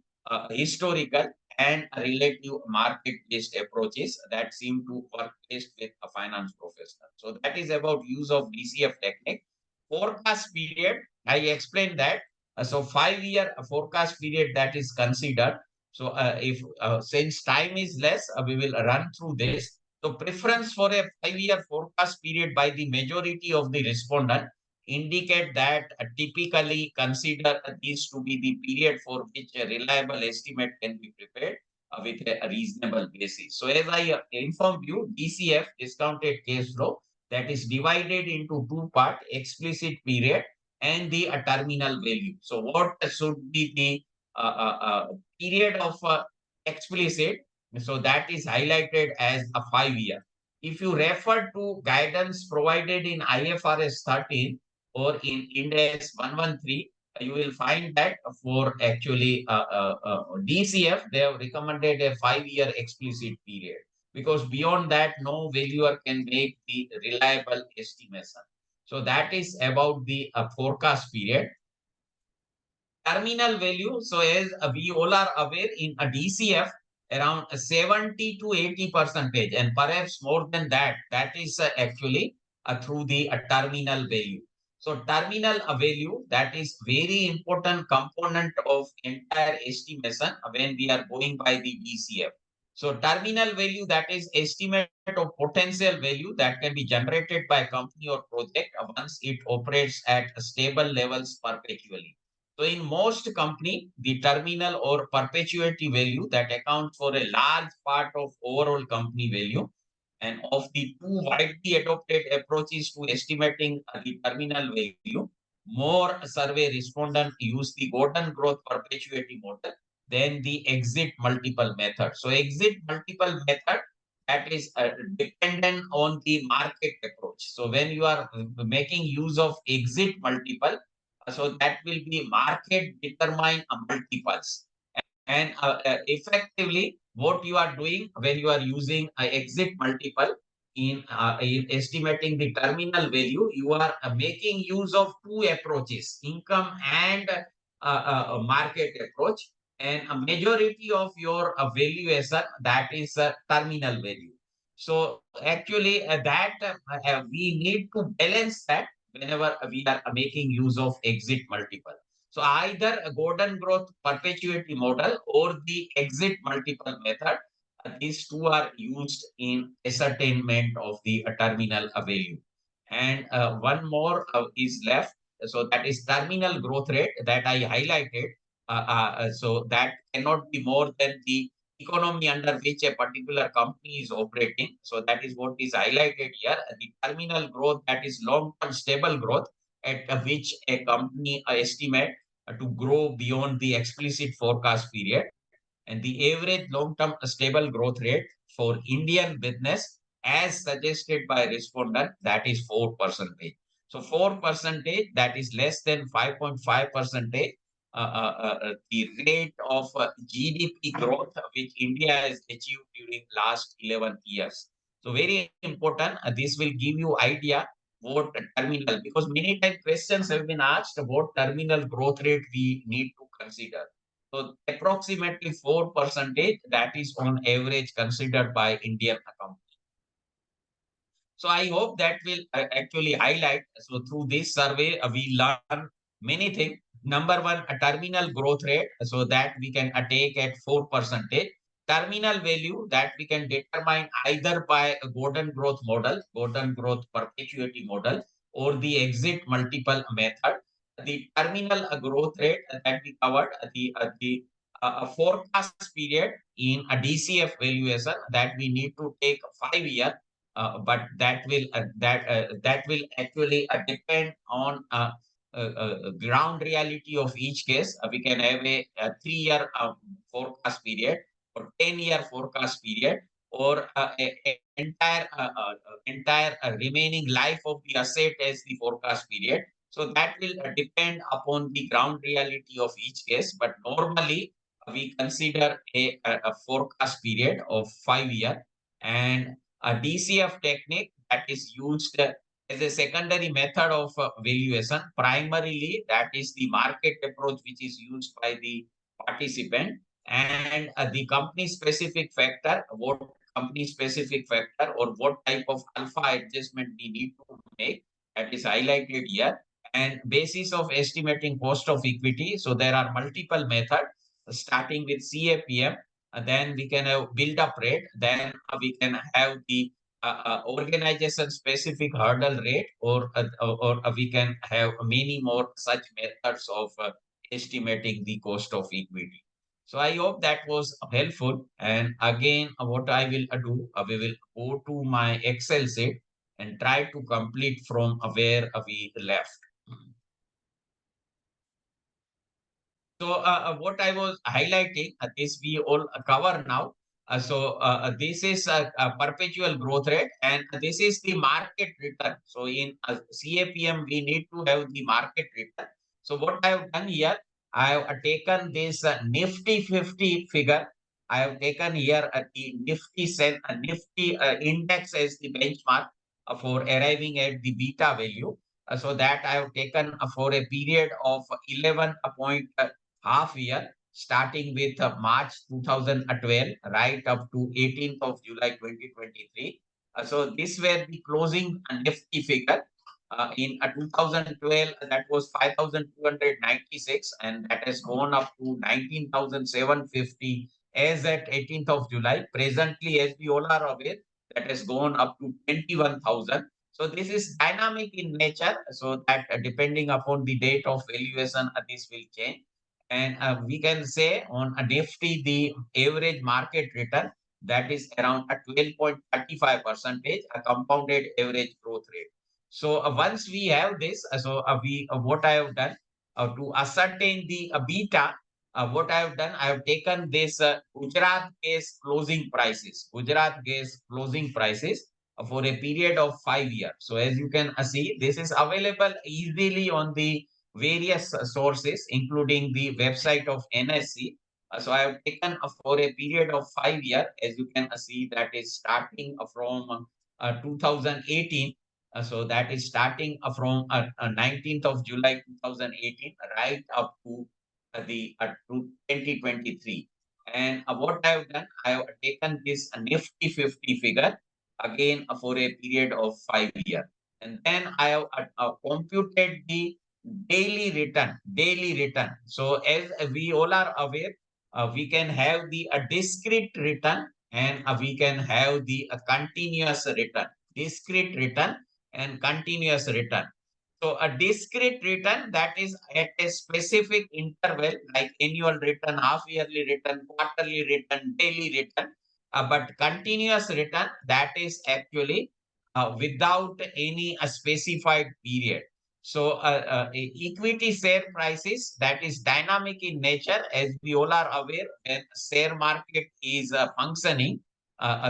historical and relative market-based approaches that seem to work best with a finance professional. So that is about use of DCF technique. Forecast period, I explained that. So 5-year forecast period that is considered. So if since time is less, we will run through this. So preference for a 5-year forecast period by the majority of the respondent indicate that typically consider this to be the period for which a reliable estimate can be prepared with a reasonable basis. So as I informed you, DCF, discounted cash flow, that is divided into two parts: explicit period and the terminal value. So what should be the period of explicit? So that is highlighted as a 5-year. If you refer to guidance provided in IFRS 13 or in Ind AS 113, you will find that for actually DCF, they have recommended a 5-year explicit period, because beyond that, no valuer can make the reliable estimation. So that is about the forecast period. Terminal value, so as we all are aware, in a DCF, around 70 to 80%, and perhaps more than that, that is actually through the terminal value. So terminal value, that is very important component of entire estimation when we are going by the DCF. So terminal value, that is estimate of potential value that can be generated by a company or project once it operates at stable levels perpetually. So in most company, the terminal or perpetuity value that accounts for a large part of overall company value. And of the two widely adopted approaches to estimating the terminal value, more survey respondents use the Gordon growth perpetuity model than the exit multiple method. So exit multiple method, that is dependent on the market approach. So when you are making use of exit multiple, so that will be market determined multiples. And effectively, what you are doing when you are using exit multiple, in estimating the terminal value, you are making use of two approaches, income and market approach. And a majority of your valuation, that is terminal value. So actually we need to balance that whenever we are making use of exit multiple. So either a golden growth perpetuity model or the exit multiple method, these two are used in ascertainment of the terminal value. And one more is left. So that is terminal growth rate that I highlighted. So that cannot be more than the economy under which a particular company is operating. So that is what is highlighted here. The terminal growth, that is long-term stable growth at which a company estimate to grow beyond the explicit forecast period. And the average long-term stable growth rate for Indian business, as suggested by respondent, that is 4%. So 4%, that is less than 5.5%, the rate of GDP growth which India has achieved during last 11 years. So very important. This will give you idea what terminal, because many times questions have been asked what terminal growth rate we need to consider. So approximately 4%, that is on average considered by Indian account. So I hope that will actually highlight. So through this survey, we learn many things. Number one, a terminal growth rate, so that we can take at 4%. Terminal value that we can determine either by a golden growth model, golden growth perpetuity model, or the exit multiple method. The terminal growth rate that we covered, the forecast period in a DCF valuation, that we need to take 5 years, but that will actually depend on ground reality of each case. We can have a 3-year forecast period, or 10-year forecast period, or entire remaining life of the asset as the forecast period. So that will depend upon the ground reality of each case. But normally we consider a forecast period of 5 years. And a DCF technique, that is used as a secondary method of valuation. Primarily, that is the market approach which is used by the participant, and the company specific factor, what company specific factor or what type of alpha adjustment we need to make, that is highlighted here. And basis of estimating cost of equity. So there are multiple methods starting with CAPM. Then we can have build up rate. Then we can have the organization specific hurdle rate, or we can have many more such methods of estimating the cost of equity. So I hope that was helpful. And again, what I will do, we will go to my Excel sheet and try to complete from where we left. So what I was highlighting, this we all cover now. This is a perpetual growth rate, and this is the market return. So in CAPM, we need to have the market return. So what I have done here, I have taken this Nifty 50 figure. I have taken here the Nifty index as the benchmark for arriving at the beta value. So that I have taken for a period of 11 point half year, starting with March 2012 right up to 18th of July 2023. So this were the closing Nifty figure. In 2012, that was 5,296, and that has gone up to 19,750 as at 18th of July. Presently, as we all are aware, that has gone up to 21,000. So this is dynamic in nature, so that depending upon the date of valuation, this will change. And we can say on a Nifty, the average market return, that is around a 12.35%, a compounded average growth rate. So once we have this, what I have done to ascertain the beta, what I have done, I have taken this Gujarat case closing prices, for a period of 5 years. So as you can see, this is available easily on the various sources, including the website of NSC. So I have taken for a period of 5 years, as you can see, that is starting from 2018. So that is starting from 19th of July 2018 right up to to 2023. And what I have done, I have taken this Nifty 50 figure again for a period of 5 years. And then I have computed the daily return, daily return. So as we all are aware, we can have the discrete return and we can have the continuous return, discrete return and continuous return. So a discrete return, that is at a specific interval, like annual return, half yearly return, quarterly return, daily return. But continuous return, that is actually without any specified period. So equity share prices, that is dynamic in nature, as we all are aware, when share market is functioning.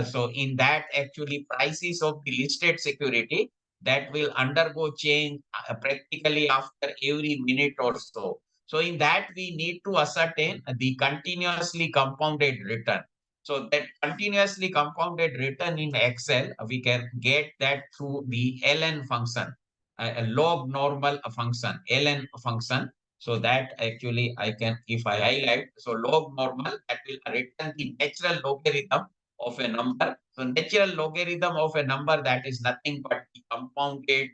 So in that, actually prices of the listed security, that will undergo change practically after every minute or so. So in that, we need to ascertain the continuously compounded return. So that continuously compounded return in Excel, we can get that through the ln function, a log normal function, ln function. So that actually I can, if I highlight, so log normal, that will return the natural logarithm of a number. So natural logarithm of a number, that is nothing but the compounded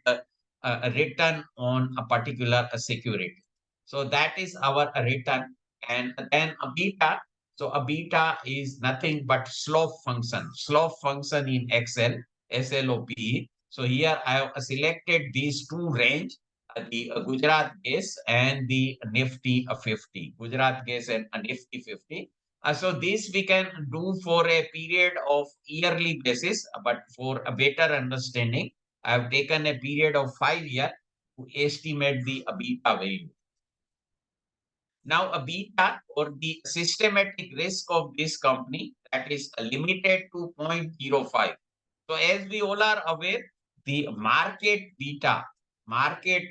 return on a particular security. So that is our return. And then a beta. So a beta is nothing but slope function. Slope function in Excel, SLOPE. So here I have selected these two range, the Gujarat gas and the Nifty 50. Gujarat gas and Nifty 50. So this we can do for a period of yearly basis, but for a better understanding, I have taken a period of 5 years to estimate the beta value. Now, a beta, or the systematic risk of this company, that is limited to 0.05. So as we all are aware, the market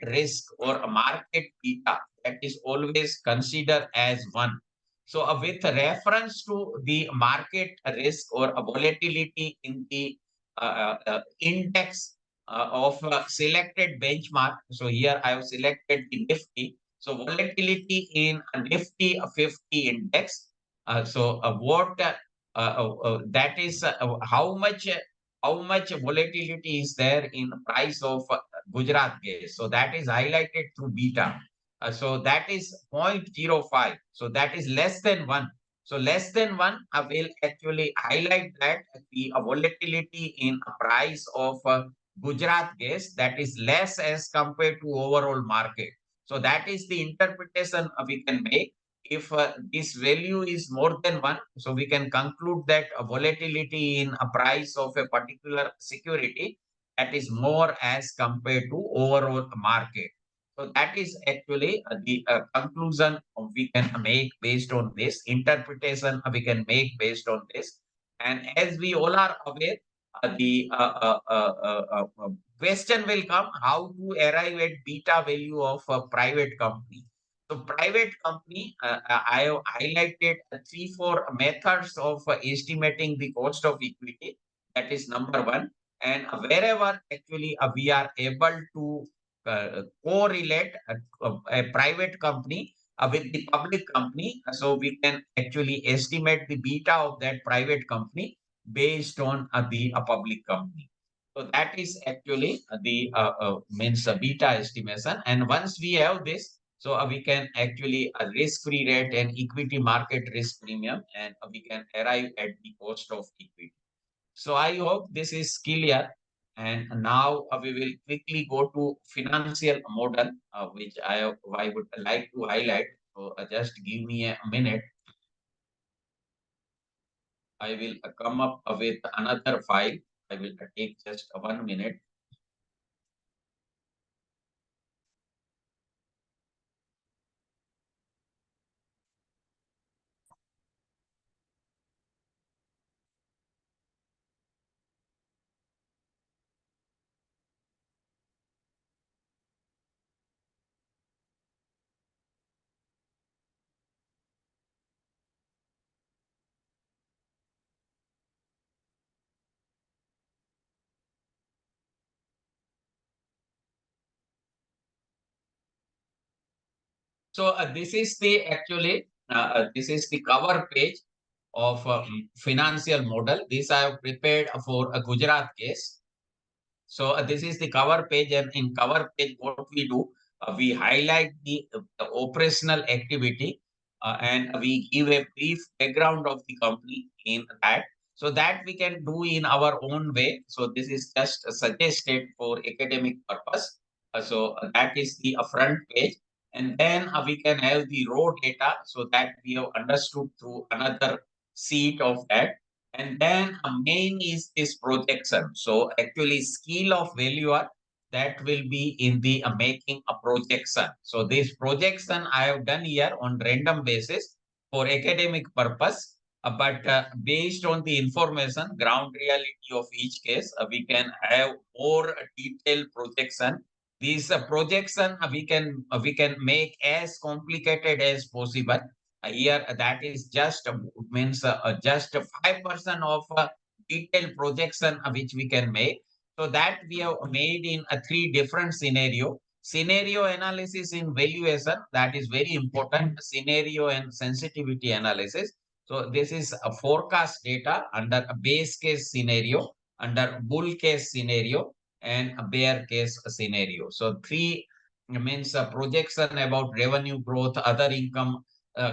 risk or a market beta, that is always considered as 1. So with reference to the market risk or a volatility in the index of selected benchmark. So here I have selected the Nifty. So volatility in a Nifty 50 index. That is how much volatility is there in price of Gujarat gas. So that is highlighted through beta. So that is 0.05. So that is less than 1. So less than 1, I will actually highlight that the volatility in price of Gujarat gas, that is less as compared to overall market. So that is the interpretation we can make. If this value is more than 1, so we can conclude that volatility in a price of a particular security, that is more as compared to overall market. So that is actually the conclusion we can make based on this, interpretation we can make based on this. And as we all are aware, the question will come, how to arrive at beta value of a private company. So private company, I have highlighted 3-4 methods of estimating the cost of equity. That is number one. And wherever actually we are able to correlate a private company with the public company, so we can actually estimate the beta of that private company based on the public company. So that is actually the means beta estimation. And once we have this, so we can actually risk-free rate and equity market risk premium, and we can arrive at the cost of equity. So I hope this is clear. And now we will quickly go to financial model, which I would like to highlight. So just give me a minute. I will come up with another file. I will take just 1 minute. So this is the actually this is the cover page of financial model. This I have prepared for a Gujarat case. So this is the cover page, and in cover page, what we do, we highlight the operational activity, and we give a brief background of the company in that, so that we can do in our own way. So this is just suggested for academic purpose. So that is the front page, and then we can have the raw data, so that we have understood through another sheet of that. And then a main is this projection. So actually scale of valuer, that will be in the making a projection. So this projection I have done here on random basis for academic purpose. But based on the information, ground reality of each case, we can have more detailed projection. This projection we can make as complicated as possible. Here that is just means just 5% of detailed projection which we can make. So that we have made in three different scenario analysis in valuation, that is very important, scenario and sensitivity analysis. So this is a forecast data under a base case scenario, under bull case scenario, and a bear case scenario. So three means a projection about revenue growth, other income,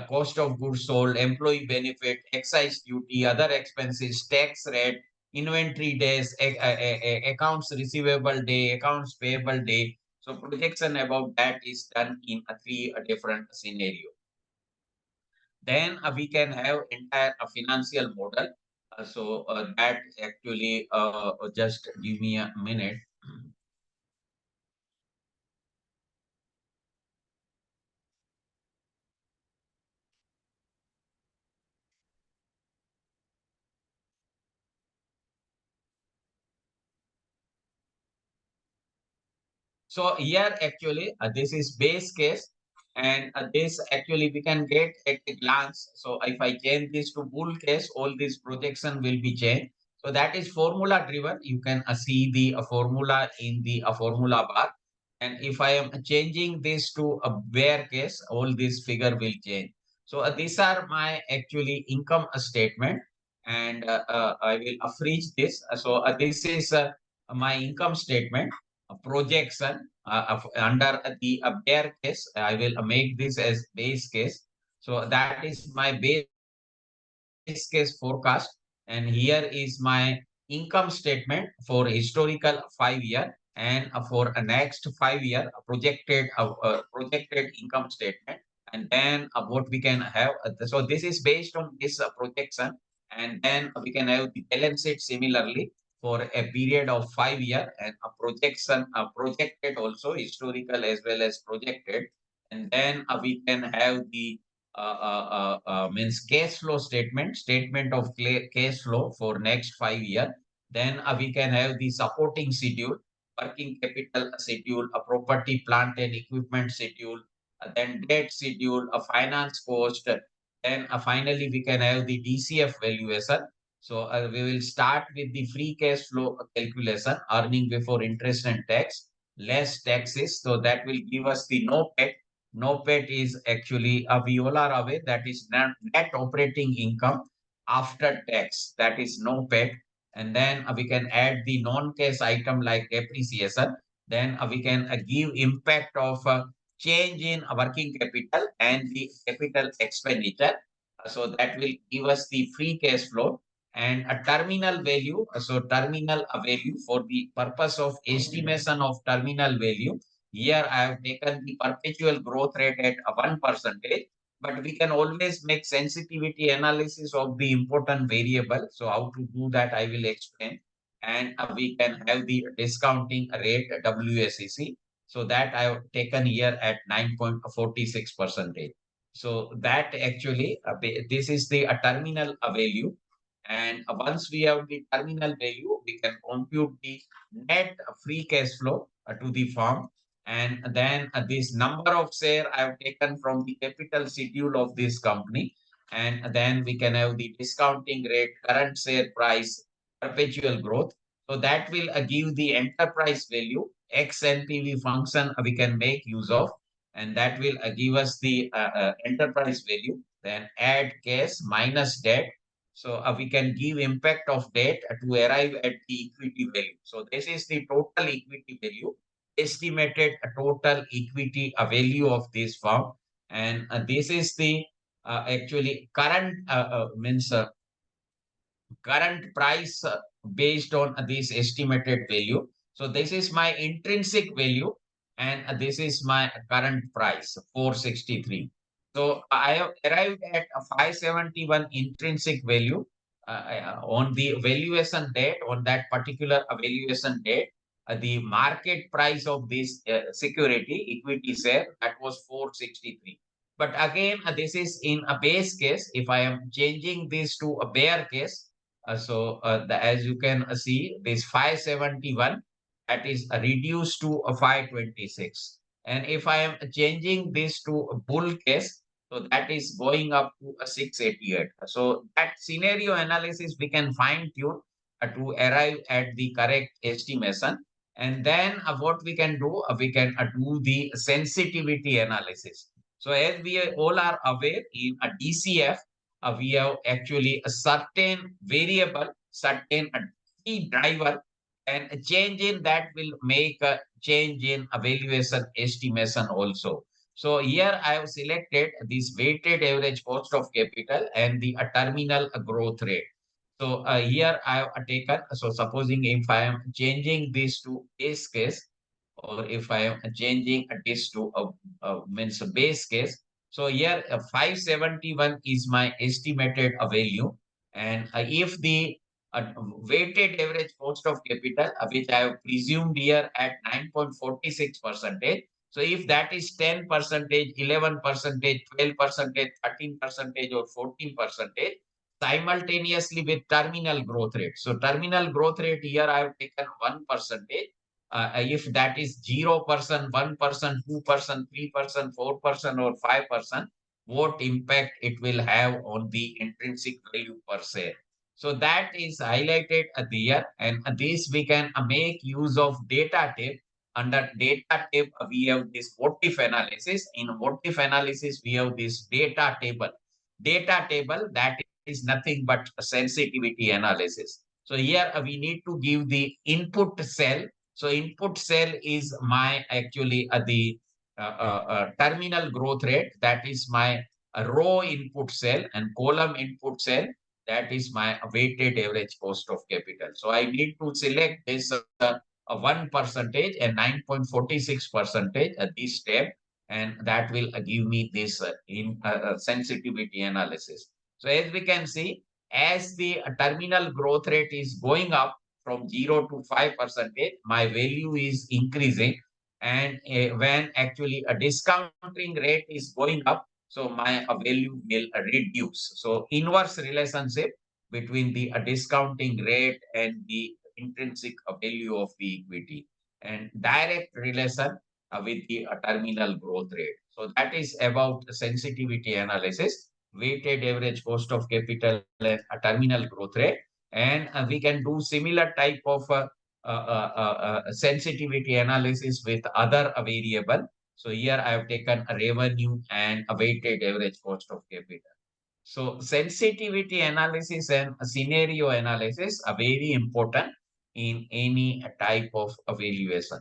cost of goods sold, employee benefit, excise duty, other expenses, tax rate, inventory days, accounts receivable day, accounts payable day. So projection about that is done in a three different scenario. Then we can have entire financial model. So that actually just give me a minute. So here actually this is base case, and this actually we can get at a glance. So if I change this to bull case, all this projection will be changed. So that is formula driven. You can see the formula in the formula bar. And if I am changing this to a bear case, all this figure will change. So these are my actually income statement, and I will freeze this. So this is my income statement projection under the bear case. I will make this as base case. So that is my base case forecast. And here is my income statement for historical 5 year, and for a next 5 year projected income statement. And then what we can have. So this is based on this projection, and then we can have the balance sheet similarly for a period of 5 year, and a projection projected also historical as well as projected. And then we can have the means cash flow statement of cash flow for next 5 year. Then we can have the supporting schedule, working capital schedule, a property plant and equipment schedule, then debt schedule, a finance cost. Then finally we can have the DCF valuation. So we will start with the free cash flow calculation, earning before interest and tax, less taxes. So that will give us the NOPAT. NOPAT is actually, we all are aware, that is net operating income after tax. That is NOPAT. And then we can add the non-cash item like depreciation. Then we can give impact of change in working capital and the capital expenditure. So that will give us the free cash flow and a terminal value. So terminal value, for the purpose of estimation of terminal value, here I have taken the perpetual growth rate at 1%, but we can always make sensitivity analysis of the important variable. So how to do that, I will explain. And we can have the discounting rate WSEC. So that I have taken here at 9.46%. So that actually, this is the terminal value. And once we have the terminal value, we can compute the net free cash flow to the firm. And then this number of share I have taken from the capital schedule of this company. And then we can have the discounting rate, current share price, perpetual growth. So that will give the enterprise value, XNPV function we can make use of. and that will give us the enterprise value. Then add cash minus debt. So we can give impact of debt to arrive at the equity value. So this is the total equity value, estimated total equity value of this firm. And this is the actually current means current price based on this estimated value. So this is my intrinsic value, and this is my current price, 463. So I have arrived at a 571 intrinsic value on the valuation date, on that particular valuation date. The market price of this security, equity share, that was 463. But again, this is in a base case. If I am changing this to a bear case, as you can see, this 571, that is reduced to a 526. And if I am changing this to a bull case, so that is going up to a 688. So that scenario analysis we can fine tune to arrive at the correct estimation. And then what we can do, we can do the sensitivity analysis. So as we all are aware, in a DCF, we have actually a certain variable, certain key driver, and a change in that will make a change in evaluation estimation also. So here I have selected this weighted average cost of capital and the terminal growth rate. So here I have taken, so supposing if I am changing this to base case, or if I am changing this to a means a base case. So here 571 is my estimated value. And if the weighted average cost of capital, which I have presumed here at 9.46 percentage. So if that is 10 percentage, 11 percentage, 12 percentage, 13 percentage, or 14 percentage, simultaneously with terminal growth rate. So terminal growth rate here I have taken 1 percentage. If that is 0%, 1%, 2%, 3%, 4%, or 5%, what impact it will have on the intrinsic value per share. So that is highlighted there, and this we can make use of data type. Under data type, we have this what if analysis. In what if analysis, we have this data table. Data table, that is nothing but sensitivity analysis. So here we need to give the input cell. So input cell is my actually terminal growth rate. That is my row input cell, and column input cell, that is my weighted average cost of capital. So I need to select this 1 percentage and 9.46 percentage at this step, and that will give me this in sensitivity analysis. So as we can see, as the terminal growth rate is going up from 0 to 5%, my value is increasing. And when actually a discounting rate is going up, so my value will reduce. So inverse relationship between the discounting rate and the intrinsic value of the equity, and direct relation with the terminal growth rate. So that is about sensitivity analysis, weighted average cost of capital and a terminal growth rate. And we can do similar type of sensitivity analysis with other variable. So here I have taken a revenue and a weighted average cost of capital. So sensitivity analysis and scenario analysis are very important in any type of evaluation.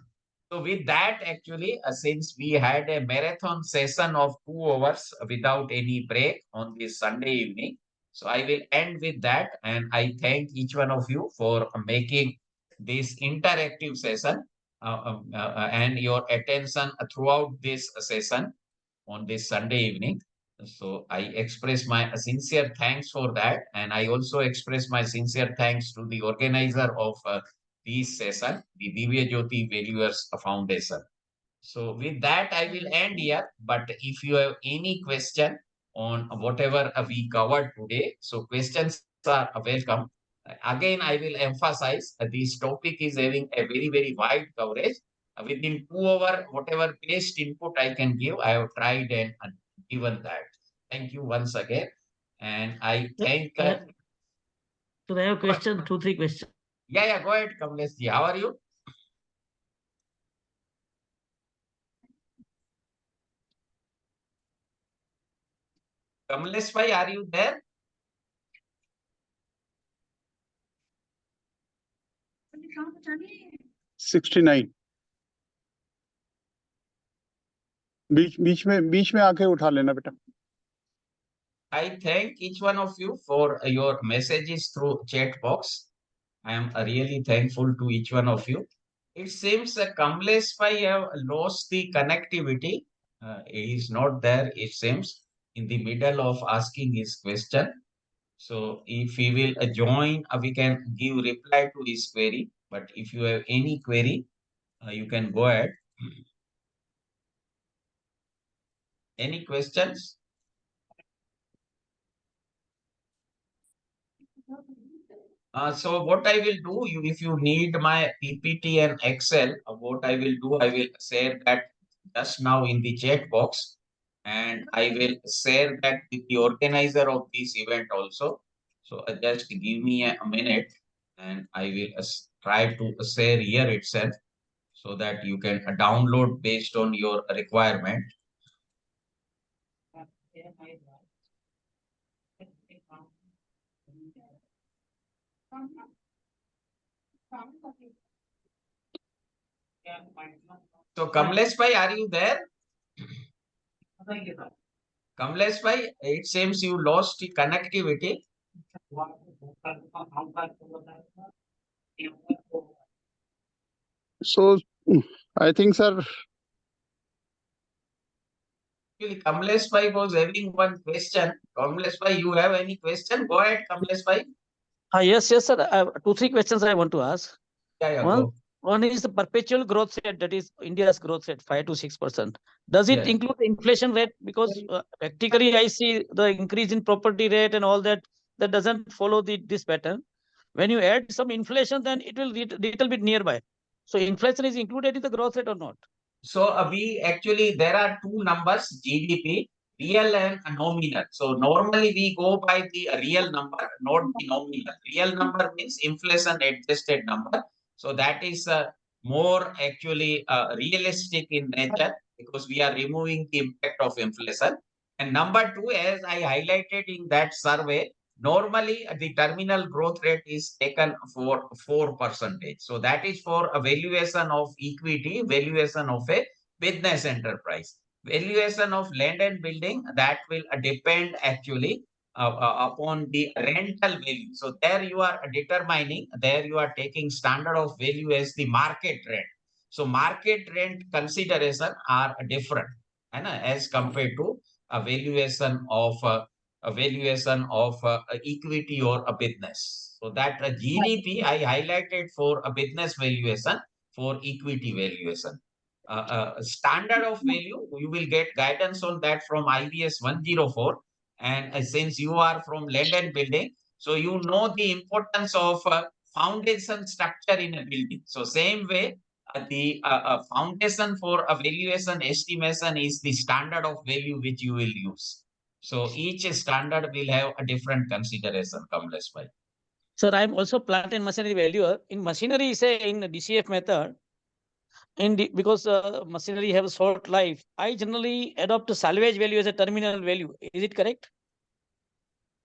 So with that, actually, since we had a marathon session of 2 hours without any break on this Sunday evening, so I will end with that. And I thank each one of you for making this interactive session and your attention throughout this session on this Sunday evening. So I express my sincere thanks for that. And I also express my sincere thanks to the organizer of this session, the Divya Jyoti Valuers Foundation. So with that, I will end here. But if you have any question on whatever we covered today, so questions are welcome. Again, I will emphasize this topic is having a very, very wide coverage. Within 2 hours, whatever best input I can give, I have tried and given that. Thank you once again. And I thank. So I have a question, 2, 3 questions. Yeah, go ahead, Kamlesh ji. How are you? Kamlesh bhai, are you there? $69 बीच में आके उठा लेना बेटा. I thank each one of you for your messages through chat box. I am really thankful to each one of you. It seems Kamlesh bhai have lost the connectivity. He is not there, it seems, in the middle of asking his question. So if he will join, we can give reply to his query. But if you have any query, you can go ahead. Any questions? So what I will do, if you need my PPT and Excel, what I will do, I will share that just now in the chat box, and I will share that with the organizer of this event also. So just give me a minute, and I will try to share here itself so that you can download based on your requirement. So Kamlesh bhai, are you there? Kamlesh bhai, it seems you lost the connectivity. So I think, sir, Actually, Kamlesh bhai was having one question. Kamlesh bhai, you have any question? Go ahead, Kamlesh bhai. Yes, sir. I have 2, 3 questions I want to ask. Yeah, One, go. one is the perpetual growth rate, that is India's growth rate, 5 to 6%. Does it Yes. include the inflation rate? Because practically I see the increase in property rate and all that, that doesn't follow this pattern. When you add some inflation, then it will little bit nearby. So inflation is included in the growth rate or not? So we actually, there are two numbers, GDP, real and nominal. So normally we go by the real number, not the nominal. Real number means inflation adjusted number. So that is more actually realistic in nature because we are removing the impact of inflation. And number two, as I highlighted in that survey, normally the terminal growth rate is taken for 4%. So that is for a valuation of equity, valuation of a business enterprise. Valuation of land and building, that will depend actually upon the rental value. So there you are determining, there you are taking standard of value as the market rent. So market rent consideration are different and as compared to a valuation of equity or a business. So that GDP I highlighted for a business valuation, for equity valuation. Standard of value, you will get guidance on that from IBS 104. And since you are from land and building, so you know the importance of foundation structure in a building. So same way, the foundation for a valuation estimation is the standard of value which you will use. So each standard will have a different consideration, Kamlesh bhai. Sir, I'm also plant and machinery valuer. In machinery, say in the DCF method, because machinery have a short life, I generally adopt a salvage value as a terminal value. Is it correct?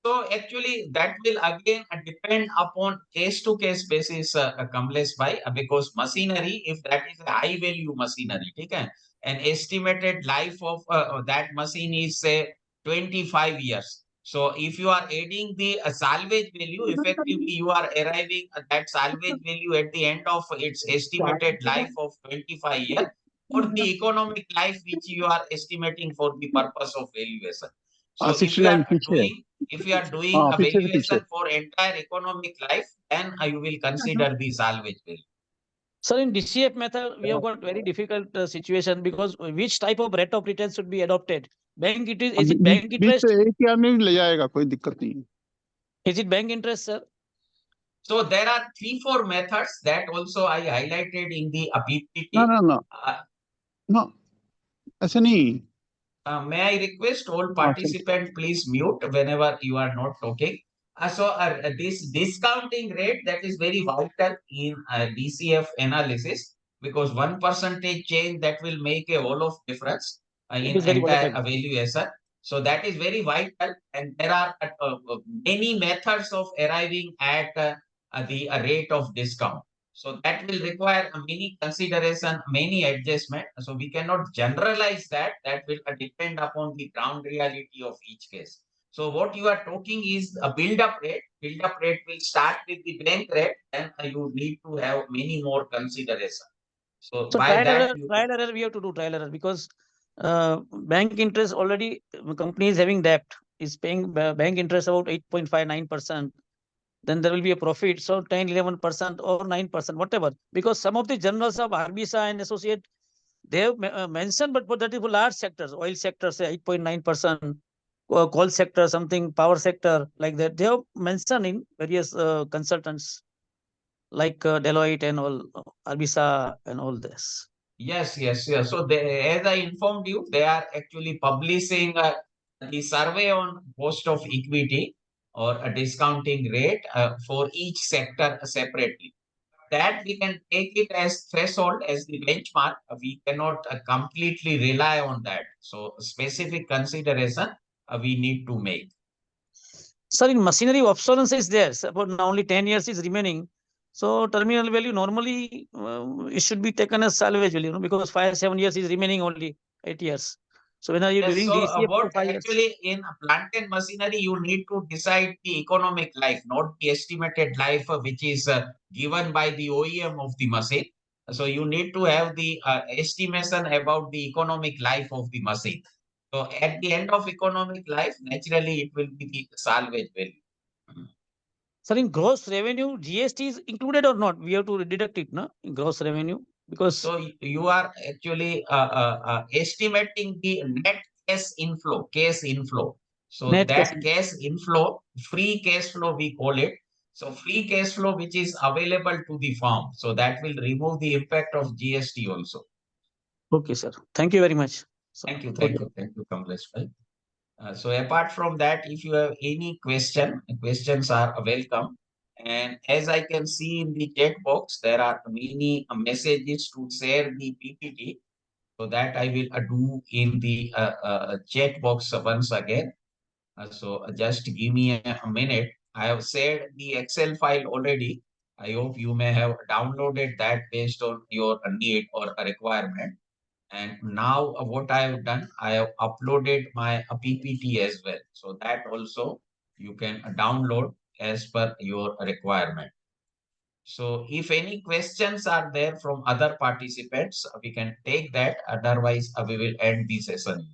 So actually, that will again depend upon case-to-case basis, Kamlesh bhai, because machinery, if that is a high-value machinery, okay, an estimated life of that machine is say 25 years. So if you are adding the salvage value, effectively you are arriving at that salvage value at the end of its estimated life of 25 years, or the economic life which you are estimating for the purpose of valuation. So if you 69 are पीछे है. doing a पीछे से पीछे. valuation for entire economic life, then you will consider the salvage value. Sir, in DCF method, we have got very difficult situation because which type of rate of return should be adopted? Bank interest, is it bank beach interest? से एक या नहीं ले जाएगा, कोई दिक्कत नहीं. Is it bank interest, sir? So there are 3-4 methods that also I highlighted in the PPT. No. No, ऐसे नहीं. May I request all participants please mute whenever you are not talking. This discounting rate, that is very vital in DCF analysis because 1% change that will make a whole of difference It in is very entire volatile. valuation. So that is very vital, and there are many methods of arriving at the rate of discount. So that will require many consideration, many adjustment. So we cannot generalize that. That will depend upon the ground reality of each case. So what you are talking is a build-up rate. Build-up rate will start with the bank rate, and you need to have many more consideration. So So by that, trial error, we have to do trial error because bank interest already, company is having debt, is paying bank interest about 8.59%. Then there will be a profit. So 10, 11% or 9%, whatever. Because some of the journals of Arbisa and Associate, they have mentioned, but that is for large sectors, oil sector, say 8.9%, coal sector, something, power sector, like that. They have mentioned in various consultants like Deloitte and all, Arbisa and all this. yes, yes, yes. So as I informed you, they are actually publishing the survey on cost of equity or a discounting rate for each sector separately. That we can take it as threshold, as the benchmark. We cannot completely rely on that. So specific consideration we need to make. Sir, in machinery, obsolescence is there. But now only 10 years is remaining. So terminal value normally it should be taken as salvage value, because 5-7 years is remaining, only 8 years. So when are you Yes, doing so DCF for what 5 years? actually in plant and machinery, you need to decide the economic life, not the estimated life which is given by the OEM of the machine. So you need to have the estimation about the economic life of the machine. So at the end of economic life, naturally it will be the salvage value. Sir, in gross revenue, GST is included or not? We have to deduct it, no? In gross revenue, because So you are actually estimating the net cash inflow. So net cash. that cash inflow, free cash flow, we call it. So free cash flow, which is available to the firm. So that will remove the impact of GST also. Okay, sir. Thank you very much. So, Thank you, okay. thank you, Kamlesh bhai. So apart from that, if you have any questions are welcome. And as I can see in the chat box, there are many messages to share the PPT. So that I will do in the chat box once again. So just give me a minute. I have shared the Excel file already. I hope you may have downloaded that based on your need or a requirement. And now what I have done, I have uploaded my PPT as well. So that also you can download as per your requirement. So if any questions are there from other participants, we can take that. Otherwise, we will end the session.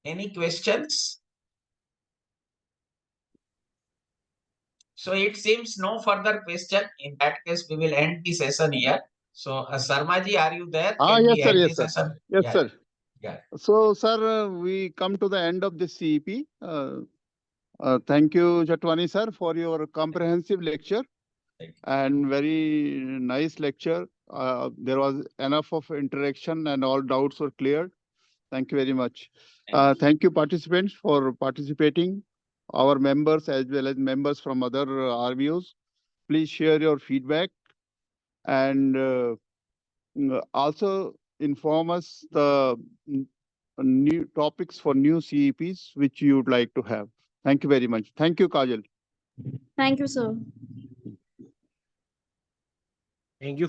Any questions? So it seems no further question. In that case, we will end the session here. So Sarmaji, are you there? Can yes, we sir. end Yes, the sir. session? Yes, Yeah, sir. yeah. So, sir, we come to the end of this CEP. Thank you, Jatwani, sir, for your comprehensive lecture Thank you. and very nice lecture. There was enough of interaction and all doubts were cleared. Thank you very much. Thank you, participants, for participating. Our members as well as members from other RVOs. Please share your feedback and also inform us the new topics for new CEPs which you would like to have. Thank you very much. Thank you, Kajal. Thank you, sir. Thank you.